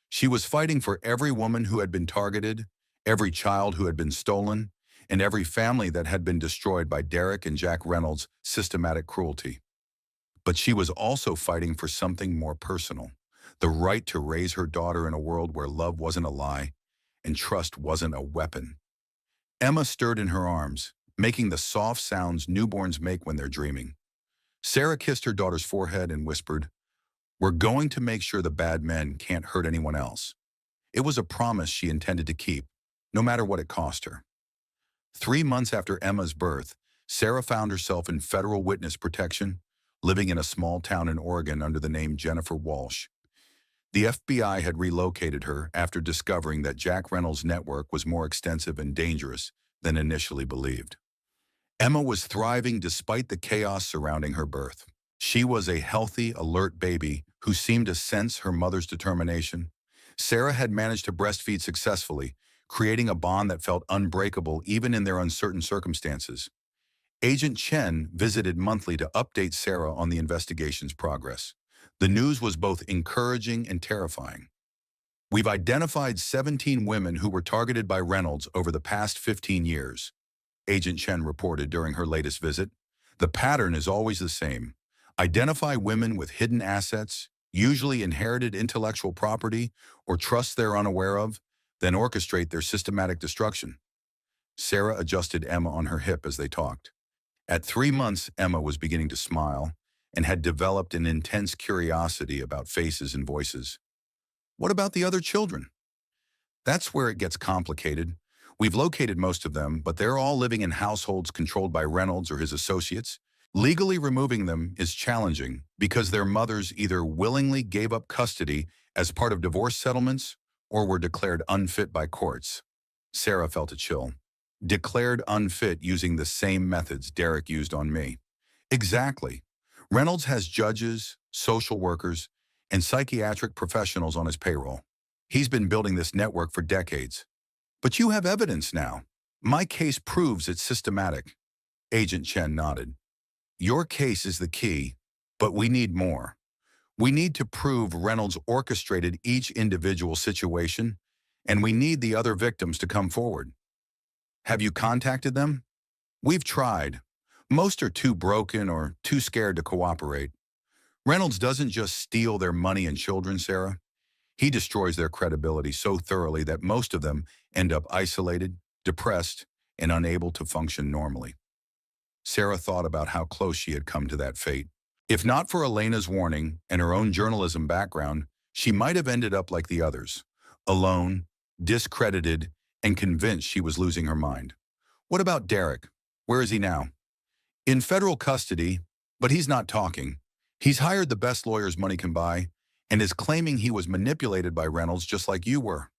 She was fighting for every woman who had been targeted, every child who had been stolen, and every family that had been destroyed by Derek and Jack Reynolds' systematic cruelty. But she was also fighting for something more personal, the right to raise her daughter in a world where love wasn't a lie and trust wasn't a weapon. Emma stirred in her arms, making the soft sounds newborns make when they're dreaming. Sarah kissed her daughter's forehead and whispered, "We're going to make sure the bad men can't hurt anyone else." It was a promise she intended to keep, no matter what it cost her. 3 months after Emma's birth, Sarah found herself in federal witness protection, living in a small town in Oregon under the name Jennifer Walsh. The FBI had relocated her after discovering that Jack Reynolds' network was more extensive and dangerous than initially believed. Emma was thriving despite the chaos surrounding her birth. She was a healthy, alert baby who seemed to sense her mother's determination. Sarah had managed to breastfeed successfully, creating a bond that felt unbreakable even in their uncertain circumstances. Agent Chen visited monthly to update Sarah on the investigation's progress. The news was both encouraging and terrifying. We've identified 17 women who were targeted by Reynolds over the past 15 years, Agent Chen reported during her latest visit. The pattern is always the same. Identify women with hidden assets, usually inherited intellectual property or trusts they're unaware of, then orchestrate their systematic destruction. Sarah adjusted Emma on her hip as they talked. At 3 months, Emma was beginning to smile and had developed an intense curiosity about faces and voices. What about the other children? That's where it gets complicated. We've located most of them, but they're all living in households controlled by Reynolds or his associates. Legally removing them is challenging because their mothers either willingly gave up custody as part of divorce settlements or were declared unfit by courts. Sarah felt a chill. Declared unfit using the same methods Derek used on me. Exactly. Reynolds has judges, social workers, and psychiatric professionals on his payroll. He's been building this network for decades. But you have evidence now. My case proves it's systematic. Agent Chen nodded. Your case is the key, but we need more. We need to prove Reynolds orchestrated each individual situation, and we need the other victims to come forward. Have you contacted them? We've tried. Most are too broken or too scared to cooperate. Reynolds doesn't just steal their money and children, Sarah. He destroys their credibility so thoroughly that most of them end up isolated, depressed, and unable to function normally. Sarah thought about how close she had come to that fate. If not for Elena's warning and her own journalism background, she might have ended up like the others, alone, discredited, and convinced she was losing her mind. What about Derek? Where is he now? In federal custody, but he's not talking. He's hired the best lawyers money can buy and is claiming he was manipulated by Reynolds just like you were.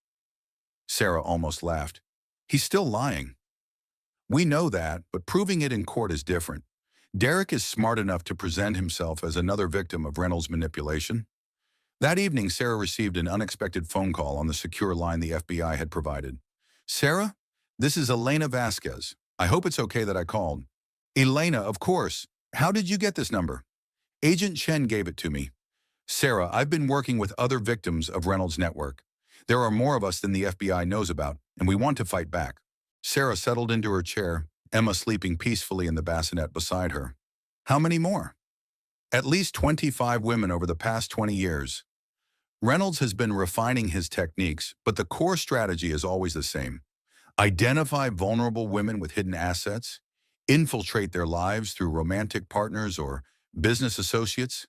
Sarah almost laughed. He's still lying. We know that, but proving it in court is different. Derek is smart enough to present himself as another victim of Reynolds' manipulation. That evening, Sarah received an unexpected phone call on the secure line the FBI had provided. Sarah, this is Elena Vasquez. I hope it's okay that I called. Elena, of course. How did you get this number? Agent Chen gave it to me. Sarah, I've been working with other victims of Reynolds' network. There are more of us than the FBI knows about, and we want to fight back. Sarah settled into her chair, Emma sleeping peacefully in the bassinet beside her. How many more? At least 25 women over the past 20 years. Reynolds has been refining his techniques, but the core strategy is always the same. Identify vulnerable women with hidden assets, infiltrate their lives through romantic partners or business associates,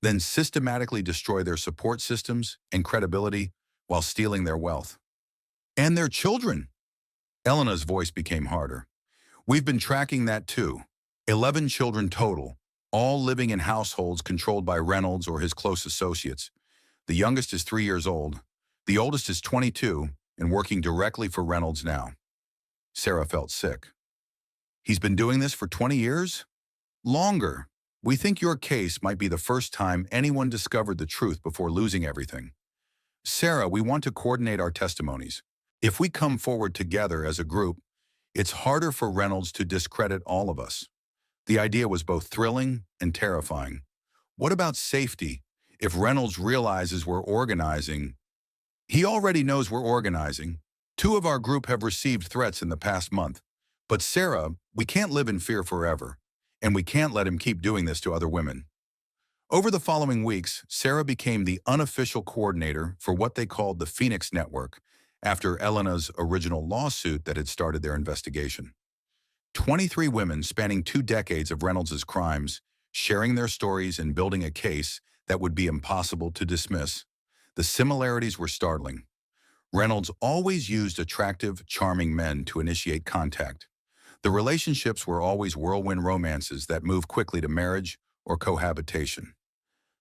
then systematically destroy their support systems and credibility while stealing their wealth. And their children. Elena's voice became harder. We've been tracking that too. 11 children total, all living in households controlled by Reynolds or his close associates. The youngest is 3 years old. The oldest is 22 and working directly for Reynolds now. Sarah felt sick. He's been doing this for 20 years? Longer. We think your case might be the first time anyone discovered the truth before losing everything. Sarah, we want to coordinate our testimonies. If we come forward together as a group, it's harder for Reynolds to discredit all of us. The idea was both thrilling and terrifying. What about safety? If Reynolds realizes we're organizing, he already knows we're organizing. 2 of our group have received threats in the past month. But Sarah, we can't live in fear forever, and we can't let him keep doing this to other women. Over the following weeks, Sarah became the unofficial coordinator for what they called the Phoenix Network, after Elena's original lawsuit that had started their investigation. 23 women spanning 2 decades of Reynolds' crimes, sharing their stories and building a case that would be impossible to dismiss. The similarities were startling. Reynolds always used attractive, charming men to initiate contact. The relationships were always whirlwind romances that moved quickly to marriage or cohabitation.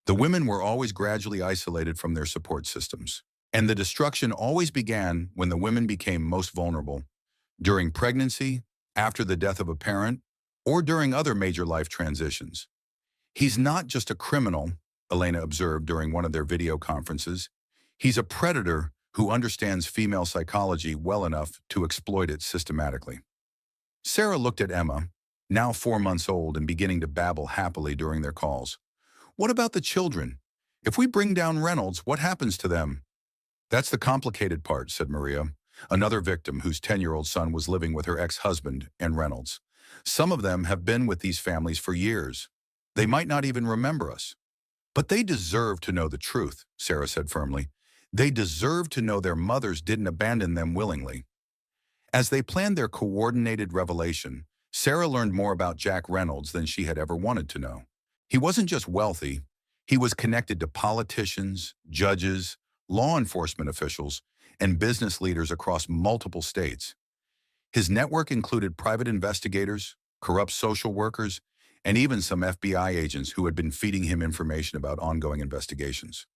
The women were always gradually isolated from their support systems. And the destruction always began when the women became most vulnerable, during pregnancy, after the death of a parent, or during other major life transitions. He's not just a criminal, Elena observed during one of their video conferences. He's a predator who understands female psychology well enough to exploit it systematically. Sarah looked at Emma, now 4 months old and beginning to babble happily during their calls. What about the children? If we bring down Reynolds, what happens to them? That's the complicated part, said Maria, another victim whose 10-year-old son was living with her ex-husband and Reynolds. Some of them have been with these families for years. They might not even remember us. But they deserve to know the truth, Sarah said firmly. They deserve to know their mothers didn't abandon them willingly. As they planned their coordinated revelation, Sarah learned more about Jack Reynolds than she had ever wanted to know. He wasn't just wealthy. He was connected to politicians, judges, law enforcement officials, and business leaders across multiple states. His network included private investigators, corrupt social workers, and even some FBI agents who had been feeding him information about ongoing investigations.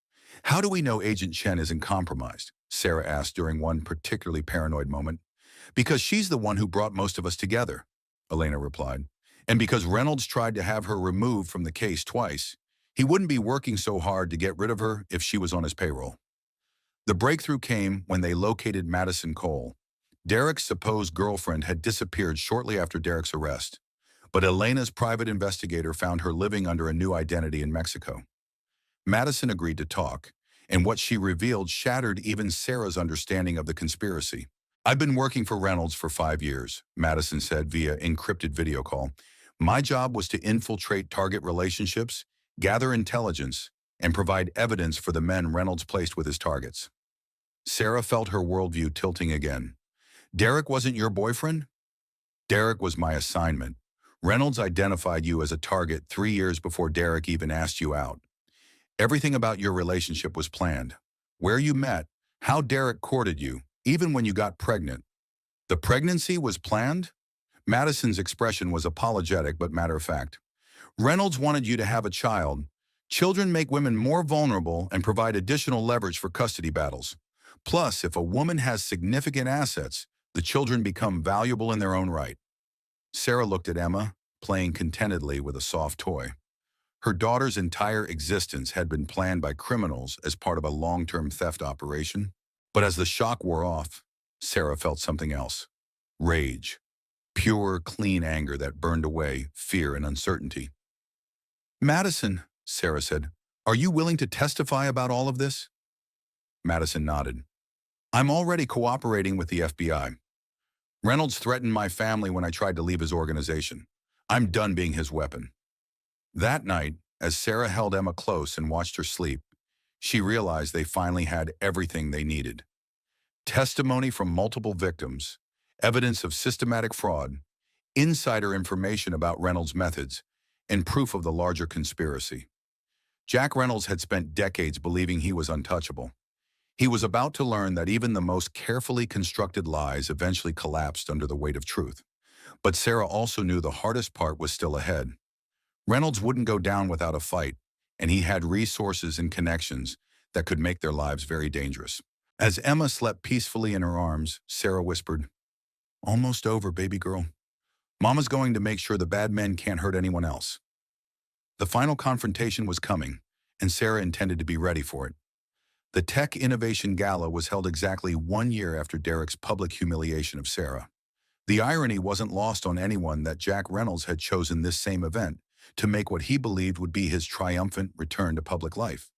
How do we know Agent Chen isn't compromised? Sarah asked during one particularly paranoid moment. Because she's the one who brought most of us together, Elena replied. And because Reynolds tried to have her removed from the case twice, he wouldn't be working so hard to get rid of her if she was on his payroll. The breakthrough came when they located Madison Cole. Derek's supposed girlfriend had disappeared shortly after Derek's arrest, but Elena's private investigator found her living under a new identity in Mexico. Madison agreed to talk, and what she revealed shattered even Sarah's understanding of the conspiracy. I've been working for Reynolds for 5 years, Madison said via encrypted video call. My job was to infiltrate target relationships, gather intelligence, and provide evidence for the men Reynolds placed with his targets. Sarah felt her worldview tilting again. Derek wasn't your boyfriend? Derek was my assignment. Reynolds identified you as a target 3 years before Derek even asked you out. Everything about your relationship was planned. Where you met, how Derek courted you, even when you got pregnant. The pregnancy was planned? Madison's expression was apologetic but matter-of-fact. Reynolds wanted you to have a child. Children make women more vulnerable and provide additional leverage for custody battles. Plus, if a woman has significant assets, the children become valuable in their own right. Sarah looked at Emma, playing contentedly with a soft toy. Her daughter's entire existence had been planned by criminals as part of a long-term theft operation. But as the shock wore off, Sarah felt something else. Rage. Pure, clean anger that burned away fear and uncertainty. Madison, Sarah said, are you willing to testify about all of this? Madison nodded. I'm already cooperating with the FBI. Reynolds threatened my family when I tried to leave his organization. I'm done being his weapon. That night, as Sarah held Emma close and watched her sleep, she realized they finally had everything they needed. Testimony from multiple victims, evidence of systematic fraud, insider information about Reynolds' methods, and proof of the larger conspiracy. Jack Reynolds had spent decades believing he was untouchable. He was about to learn that even the most carefully constructed lies eventually collapsed under the weight of truth. But Sarah also knew the hardest part was still ahead. Reynolds wouldn't go down without a fight, and he had resources and connections that could make their lives very dangerous. As Emma slept peacefully in her arms, Sarah whispered, "Almost over, baby girl. Mama's going to make sure the bad men can't hurt anyone else." The final confrontation was coming, and Sarah intended to be ready for it. The Tech Innovation Gala was held exactly 1 year after Derek's public humiliation of Sarah. The irony wasn't lost on anyone that Jack Reynolds had chosen this same event to make what he believed would be his triumphant return to public life.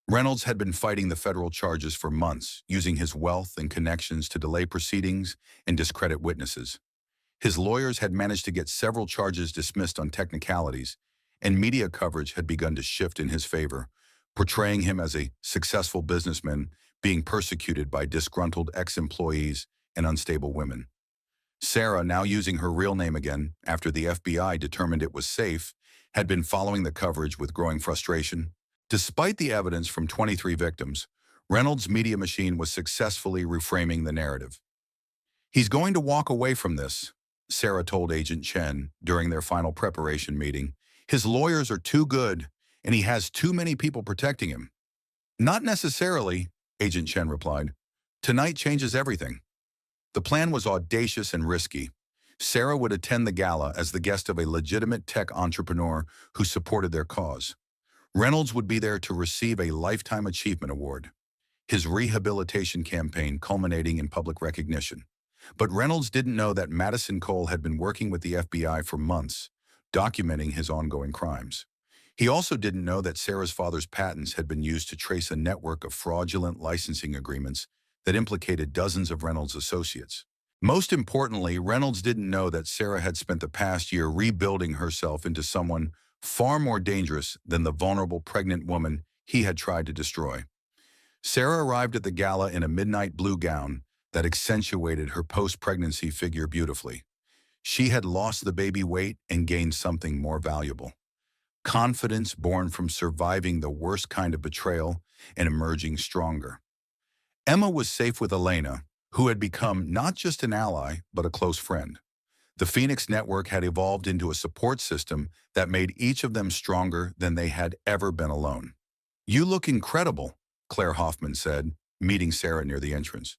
Reynolds had been fighting the federal charges for months, using his wealth and connections to delay proceedings and discredit witnesses. His lawyers had managed to get several charges dismissed on technicalities, and media coverage had begun to shift in his favor, portraying him as a successful businessman being persecuted by disgruntled ex-employees and unstable women. Sarah, now using her real name again after the FBI determined it was safe, had been following the coverage with growing frustration. Despite the evidence from 23 victims, Reynolds' media machine was successfully reframing the narrative. "He's going to walk away from this," Sarah told Agent Chen during their final preparation meeting. "His lawyers are too good, and he has too many people protecting him." "Not necessarily," Agent Chen replied. "Tonight changes everything." The plan was audacious and risky. Sarah would attend the gala as the guest of a legitimate tech entrepreneur who supported their cause. Reynolds would be there to receive a Lifetime Achievement Award, his rehabilitation campaign culminating in public recognition. But Reynolds didn't know that Madison Cole had been working with the FBI for months, documenting his ongoing crimes. He also didn't know that Sarah's father's patents had been used to trace a network of fraudulent licensing agreements that implicated dozens of Reynolds' associates. Most importantly, Reynolds didn't know that Sarah had spent the past year rebuilding herself into someone far more dangerous than the vulnerable pregnant woman he had tried to destroy. Sarah arrived at the gala in a midnight blue gown that accentuated her post-pregnancy figure beautifully. She had lost the baby weight and gained something more valuable: confidence born from surviving the worst kind of betrayal and emerging stronger. Emma was safe with Elena, who had become not just an ally, but a close friend. The Phoenix network had evolved into a support system that made each of them stronger than they had ever been alone. "You look incredible," Claire Hoffman said, meeting Sarah near the entrance.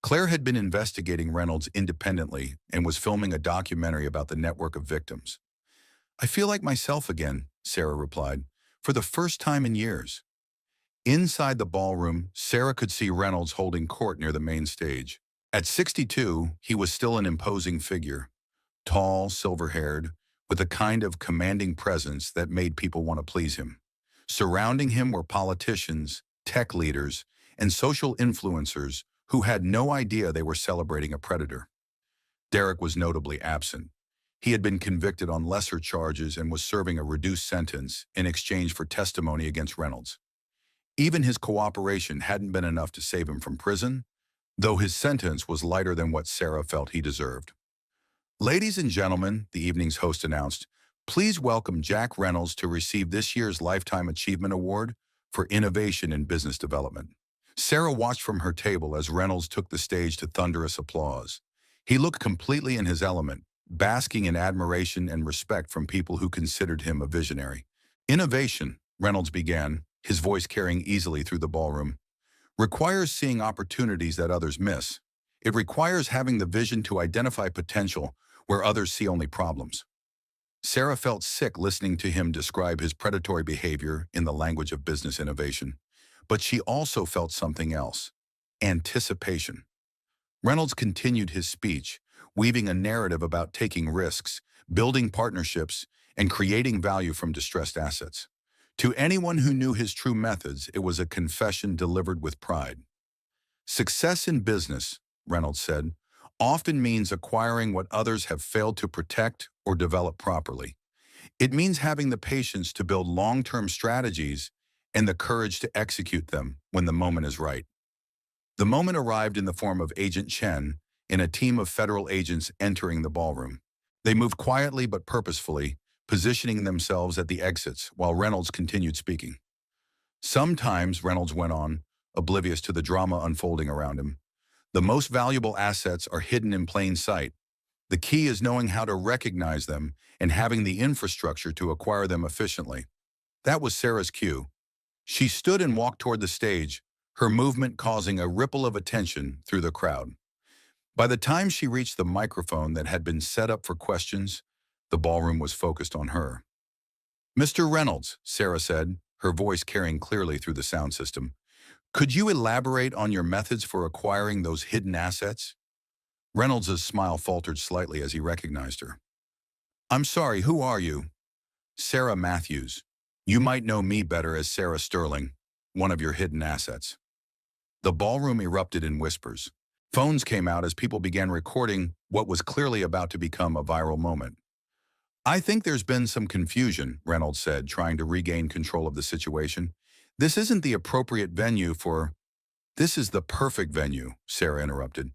Claire had been investigating Reynolds independently and was filming a documentary about the network of victims. "I feel like myself again," Sarah replied, "for the first time in years." Inside the ballroom, Sarah could see Reynolds holding court near the main stage. At 62, he was still an imposing figure, tall, silver-haired, with a kind of commanding presence that made people want to please him. Surrounding him were politicians, tech leaders, and social influencers who had no idea they were celebrating a predator. Derek was notably absent. He had been convicted on lesser charges and was serving a reduced sentence in exchange for testimony against Reynolds. Even his cooperation hadn't been enough to save him from prison, though his sentence was lighter than what Sarah felt he deserved. "Ladies and gentlemen," the evening's host announced, "please welcome Jack Reynolds to receive this year's Lifetime Achievement Award for Innovation in Business Development." Sarah watched from her table as Reynolds took the stage to thunderous applause. He looked completely in his element, basking in admiration and respect from people who considered him a visionary. "Innovation," Reynolds began, his voice carrying easily through the ballroom, "requires seeing opportunities that others miss. It requires having the vision to identify potential where others see only problems." Sarah felt sick listening to him describe his predatory behavior in the language of business innovation. But she also felt something else: anticipation. Reynolds continued his speech, weaving a narrative about taking risks, building partnerships, and creating value from distressed assets. To anyone who knew his true methods, it was a confession delivered with pride. "Success in business," Reynolds said, "often means acquiring what others have failed to protect or develop properly. It means having the patience to build long-term strategies and the courage to execute them when the moment is right." The moment arrived in the form of Agent Chen and a team of federal agents entering the ballroom. They moved quietly but purposefully, positioning themselves at the exits while Reynolds continued speaking. "Sometimes," Reynolds went on, oblivious to the drama unfolding around him, "the most valuable assets are hidden in plain sight. The key is knowing how to recognize them and having the infrastructure to acquire them efficiently." That was Sarah's cue. She stood and walked toward the stage, her movement causing a ripple of attention through the crowd. By the time she reached the microphone that had been set up for questions, the ballroom was focused on her. "Mr. Reynolds," Sarah said, her voice carrying clearly through the sound system, "could you elaborate on your methods for acquiring those hidden assets?" Reynolds' smile faltered slightly as he recognized her. "I'm sorry, who are you?" "Sarah Matthews. You might know me better as Sarah Sterling, one of your hidden assets." The ballroom erupted in whispers. Phones came out as people began recording what was clearly about to become a viral moment. "I think there's been some confusion," Reynolds said, trying to regain control of the situation. "This isn't the appropriate venue for—" "This is the perfect venue," Sarah interrupted,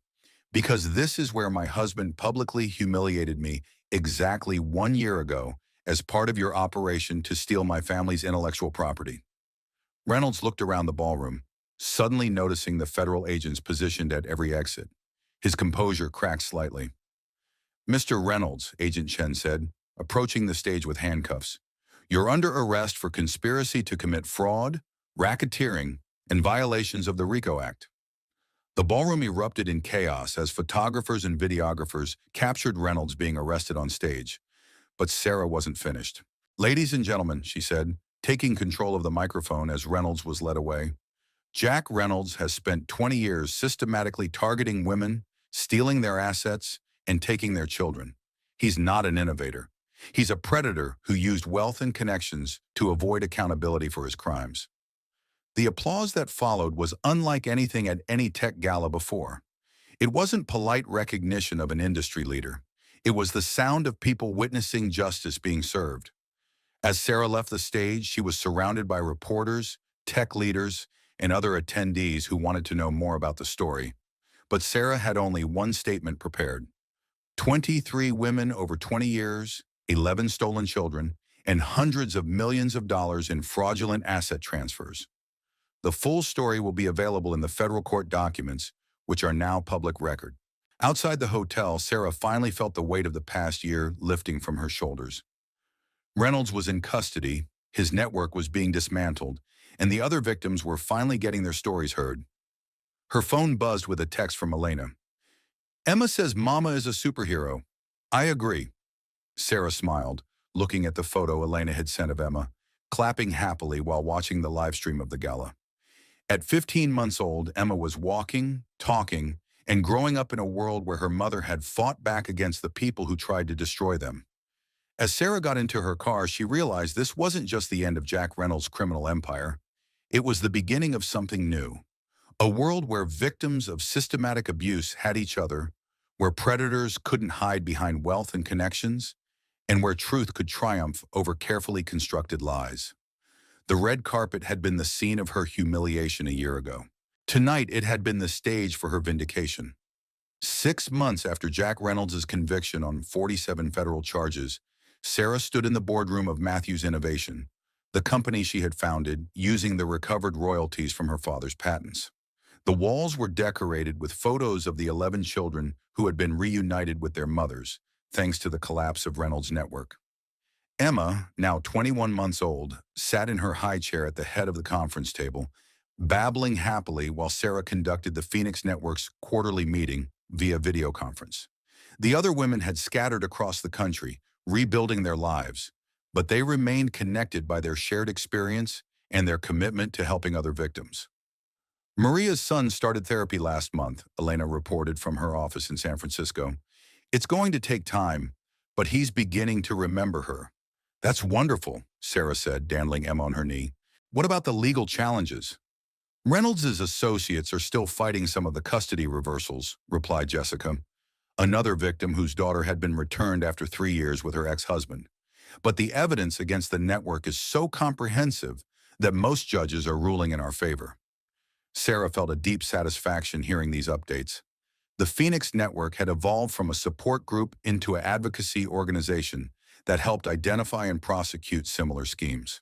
"because this is where my husband publicly humiliated me exactly 1 year ago as part of your operation to steal my family's intellectual property." Reynolds looked around the ballroom, suddenly noticing the federal agents positioned at every exit. His composure cracked slightly. "Mr. Reynolds," Agent Chen said, approaching the stage with handcuffs, "you're under arrest for conspiracy to commit fraud, racketeering, and violations of the RICO Act." The ballroom erupted in chaos as photographers and videographers captured Reynolds being arrested on stage. But Sarah wasn't finished. "Ladies and gentlemen," she said, taking control of the microphone as Reynolds was led away, "Jack Reynolds has spent 20 years systematically targeting women, stealing their assets, and taking their children. He's not an innovator. He's a predator who used wealth and connections to avoid accountability for his crimes." The applause that followed was unlike anything at any tech gala before. It wasn't polite recognition of an industry leader. It was the sound of people witnessing justice being served. As Sarah left the stage, she was surrounded by reporters, tech leaders, and other attendees who wanted to know more about the story. But Sarah had only one statement prepared: 23 women over 20 years, 11 stolen children, and hundreds of millions of dollars in fraudulent asset transfers. The full story will be available in the federal court documents, which are now public record. Outside the hotel, Sarah finally felt the weight of the past year lifting from her shoulders. Reynolds was in custody, his network was being dismantled, and the other victims were finally getting their stories heard. Her phone buzzed with a text from Elena. Emma says Mama is a superhero. I agree. Sarah smiled, looking at the photo Elena had sent of Emma, clapping happily while watching the live stream of the gala. At 15 months old, Emma was walking, talking, and growing up in a world where her mother had fought back against the people who tried to destroy them. As Sarah got into her car, she realized this wasn't just the end of Jack Reynolds' criminal empire. It was the beginning of something new. A world where victims of systematic abuse had each other, where predators couldn't hide behind wealth and connections, and where truth could triumph over carefully constructed lies. The red carpet had been the scene of her humiliation a year ago. Tonight, it had been the stage for her vindication. 6 months after Jack Reynolds' conviction on 47 federal charges, Sarah stood in the boardroom of Matthews Innovation, the company she had founded using the recovered royalties from her father's patents. The walls were decorated with photos of the 11 children who had been reunited with their mothers, thanks to the collapse of Reynolds' network. Emma, now 21 months old, sat in her high chair at the head of the conference table, babbling happily while Sarah conducted the Phoenix Network's quarterly meeting via video conference. The other women had scattered across the country, rebuilding their lives, but they remained connected by their shared experience and their commitment to helping other victims. Maria's son started therapy last month, Elena reported from her office in San Francisco. It's going to take time, but he's beginning to remember her. That's wonderful, Sarah said, dandling Emma on her knee. What about the legal challenges? Reynolds' associates are still fighting some of the custody reversals, replied Jessica, another victim whose daughter had been returned after 3 years with her ex-husband. But the evidence against the network is so comprehensive that most judges are ruling in our favor. Sarah felt a deep satisfaction hearing these updates. The Phoenix Network had evolved from a support group into an advocacy organization that helped identify and prosecute similar schemes.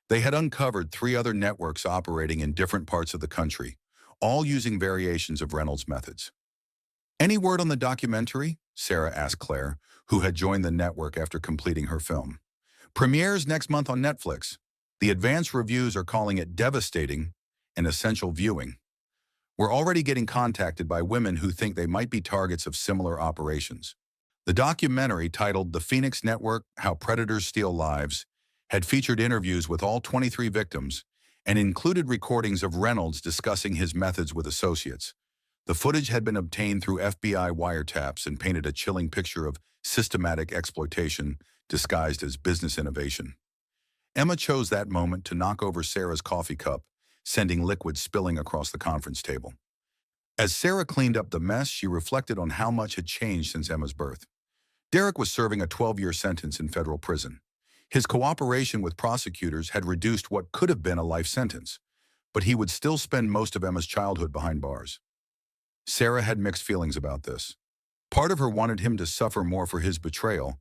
They had uncovered 3 other networks operating in different parts of the country, all using variations of Reynolds' methods. Any word on the documentary? Sarah asked Claire, who had joined the network after completing her film. Premieres next month on Netflix. The advanced reviews are calling it devastating and essential viewing. We're already getting contacted by women who think they might be targets of similar operations. The documentary, titled The Phoenix Network: How Predators Steal Lives, had featured interviews with all 23 victims and included recordings of Reynolds discussing his methods with associates. The footage had been obtained through FBI wiretaps and painted a chilling picture of systematic exploitation disguised as business innovation. Emma chose that moment to knock over Sarah's coffee cup, sending liquid spilling across the conference table. As Sarah cleaned up the mess, she reflected on how much had changed since Emma's birth. Derek was serving a 12-year sentence in federal prison. His cooperation with prosecutors had reduced what could have been a life sentence, but he would still spend most of Emma's childhood behind bars. Sarah had mixed feelings about this. Part of her wanted him to suffer more for his betrayal,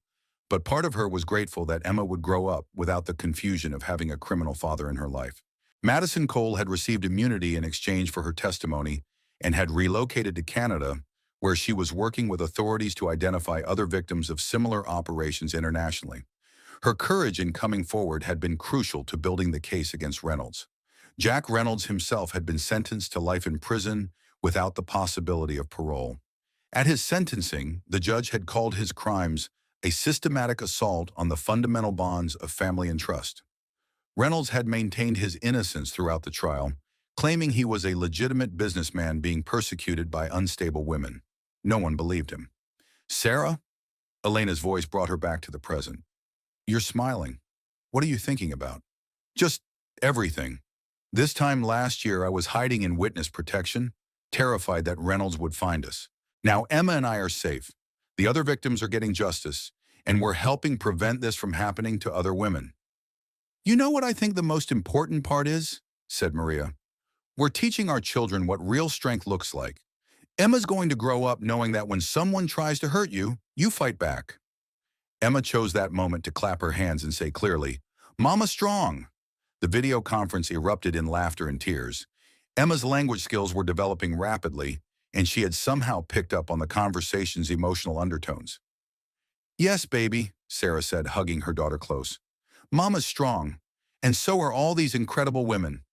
but part of her was grateful that Emma would grow up without the confusion of having a criminal father in her life. Madison Cole had received immunity in exchange for her testimony and had relocated to Canada, where she was working with authorities to identify other victims of similar operations internationally. Her courage in coming forward had been crucial to building the case against Reynolds. Jack Reynolds himself had been sentenced to life in prison without the possibility of parole. At his sentencing, the judge had called his crimes a systematic assault on the fundamental bonds of family and trust. Reynolds had maintained his innocence throughout the trial, claiming he was a legitimate businessman being persecuted by unstable women. No one believed him. Sarah? Elena's voice brought her back to the present. You're smiling. What are you thinking about? Just everything. This time last year, I was hiding in witness protection, terrified that Reynolds would find us. Now Emma and I are safe. The other victims are getting justice, and we're helping prevent this from happening to other women. You know what I think the most important part is? Said Maria. We're teaching our children what real strength looks like. Emma's going to grow up knowing that when someone tries to hurt you, you fight back. Emma chose that moment to clap her hands and say clearly, Mama strong. The video conference erupted in laughter and tears. Emma's language skills were developing rapidly, and she had somehow picked up on the conversation's emotional undertones. "Yes, baby," Sarah said, hugging her daughter close. "Mama's strong, and so are all these incredible women."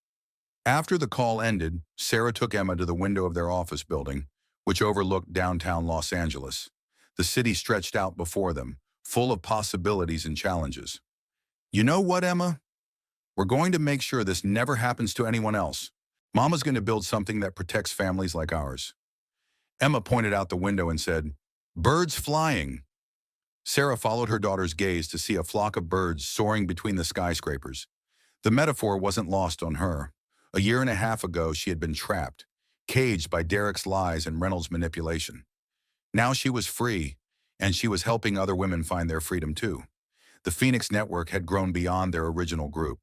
After the call ended, Sarah took Emma to the window of their office building, which overlooked downtown Los Angeles. The city stretched out before them, full of possibilities and challenges. "You know what, Emma? We're going to make sure this never happens to anyone else. Mama's going to build something that protects families like ours." Emma pointed out the window and said, "Birds flying." Sarah followed her daughter's gaze to see a flock of birds soaring between the skyscrapers. The metaphor wasn't lost on her. A year and a half ago, she had been trapped, caged by Derek's lies and Reynolds' manipulation. Now she was free, and she was helping other women find their freedom too. The Phoenix Network had grown beyond their original group.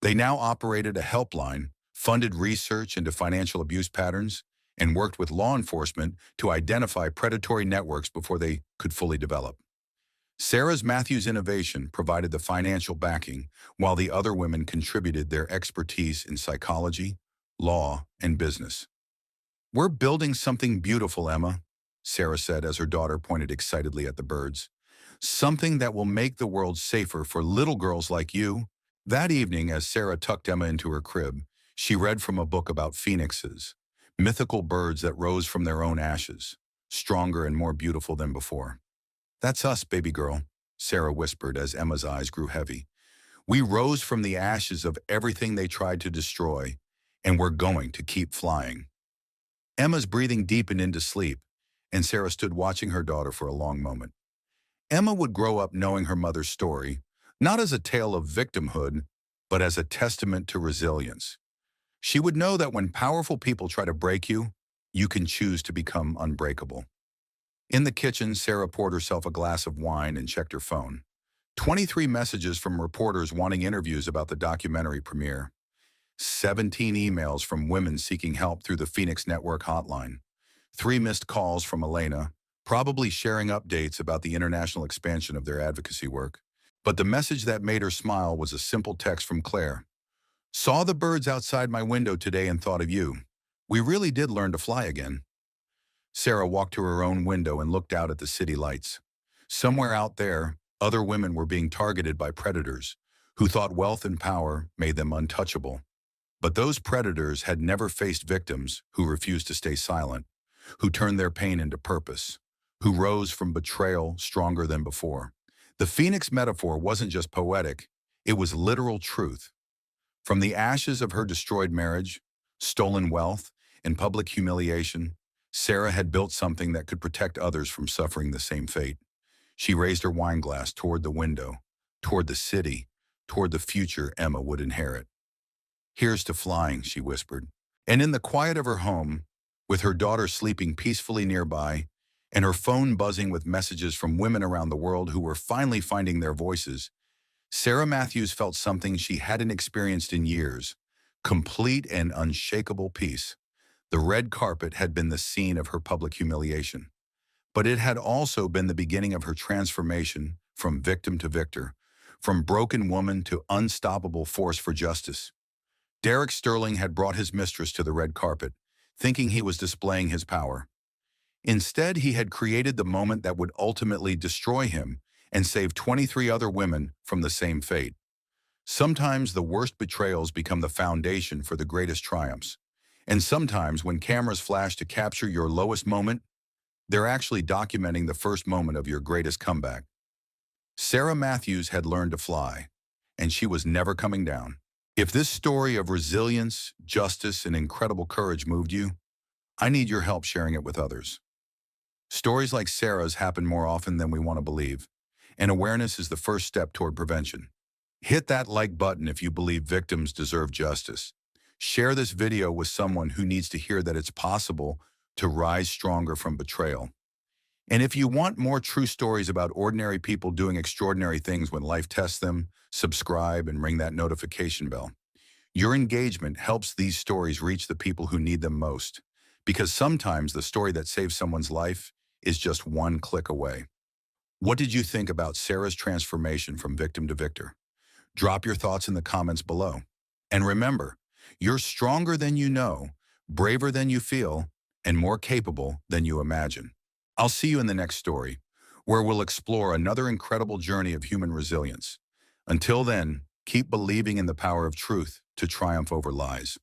They now operated a helpline, funded research into financial abuse patterns, and worked with law enforcement to identify predatory networks before they could fully develop. Sarah's Matthews innovation provided the financial backing, while the other women contributed their expertise in psychology, law, and business. "We're building something beautiful, Emma," Sarah said as her daughter pointed excitedly at the birds. "Something that will make the world safer for little girls like you." That evening, as Sarah tucked Emma into her crib, she read from a book about phoenixes, mythical birds that rose from their own ashes, stronger and more beautiful than before. "That's us, baby girl," Sarah whispered as Emma's eyes grew heavy. "We rose from the ashes of everything they tried to destroy, and we're going to keep flying." Emma's breathing deepened into sleep, and Sarah stood watching her daughter for a long moment. Emma would grow up knowing her mother's story, not as a tale of victimhood, but as a testament to resilience. She would know that when powerful people try to break you, you can choose to become unbreakable. In the kitchen, Sarah poured herself a glass of wine and checked her phone. 23 messages from reporters wanting interviews about the documentary premiere. 17 emails from women seeking help through the Phoenix Network hotline. 3 missed calls from Elena, probably sharing updates about the international expansion of their advocacy work. But the message that made her smile was a simple text from Claire. "Saw the birds outside my window today and thought of you. We really did learn to fly again." Sarah walked to her own window and looked out at the city lights. Somewhere out there, other women were being targeted by predators who thought wealth and power made them untouchable. But those predators had never faced victims who refused to stay silent, who turned their pain into purpose, who rose from betrayal stronger than before. The phoenix metaphor wasn't just poetic, it was literal truth. From the ashes of her destroyed marriage, stolen wealth, and public humiliation, Sarah had built something that could protect others from suffering the same fate. She raised her wine glass toward the window, toward the city, toward the future Emma would inherit. "Here's to flying," she whispered. And in the quiet of her home, with her daughter sleeping peacefully nearby, and her phone buzzing with messages from women around the world who were finally finding their voices, Sarah Matthews felt something she hadn't experienced in years: complete and unshakable peace. The red carpet had been the scene of her public humiliation, but it had also been the beginning of her transformation from victim to victor, from broken woman to unstoppable force for justice. Derek Sterling had brought his mistress to the red carpet, thinking he was displaying his power. Instead, he had created the moment that would ultimately destroy him and save 23 other women from the same fate. Sometimes the worst betrayals become the foundation for the greatest triumphs. And sometimes when cameras flash to capture your lowest moment, they're actually documenting the first moment of your greatest comeback. Sarah Matthews had learned to fly, and she was never coming down. If this story of resilience, justice, and incredible courage moved you, I need your help sharing it with others. Stories like Sarah's happen more often than we want to believe, and awareness is the first step toward prevention. Hit that like button if you believe victims deserve justice. Share this video with someone who needs to hear that it's possible to rise stronger from betrayal. And if you want more true stories about ordinary people doing extraordinary things when life tests them, subscribe and ring that notification bell. Your engagement helps these stories reach the people who need them most, because sometimes the story that saves someone's life is just one click away. What did you think about Sarah's transformation from victim to victor? Drop your thoughts in the comments below. And remember, You're stronger than you know, braver than you feel, and more capable than you imagine. I'll see you in the next story, where we'll explore another incredible journey of human resilience. Until then, keep believing in the power of truth to triumph over lies.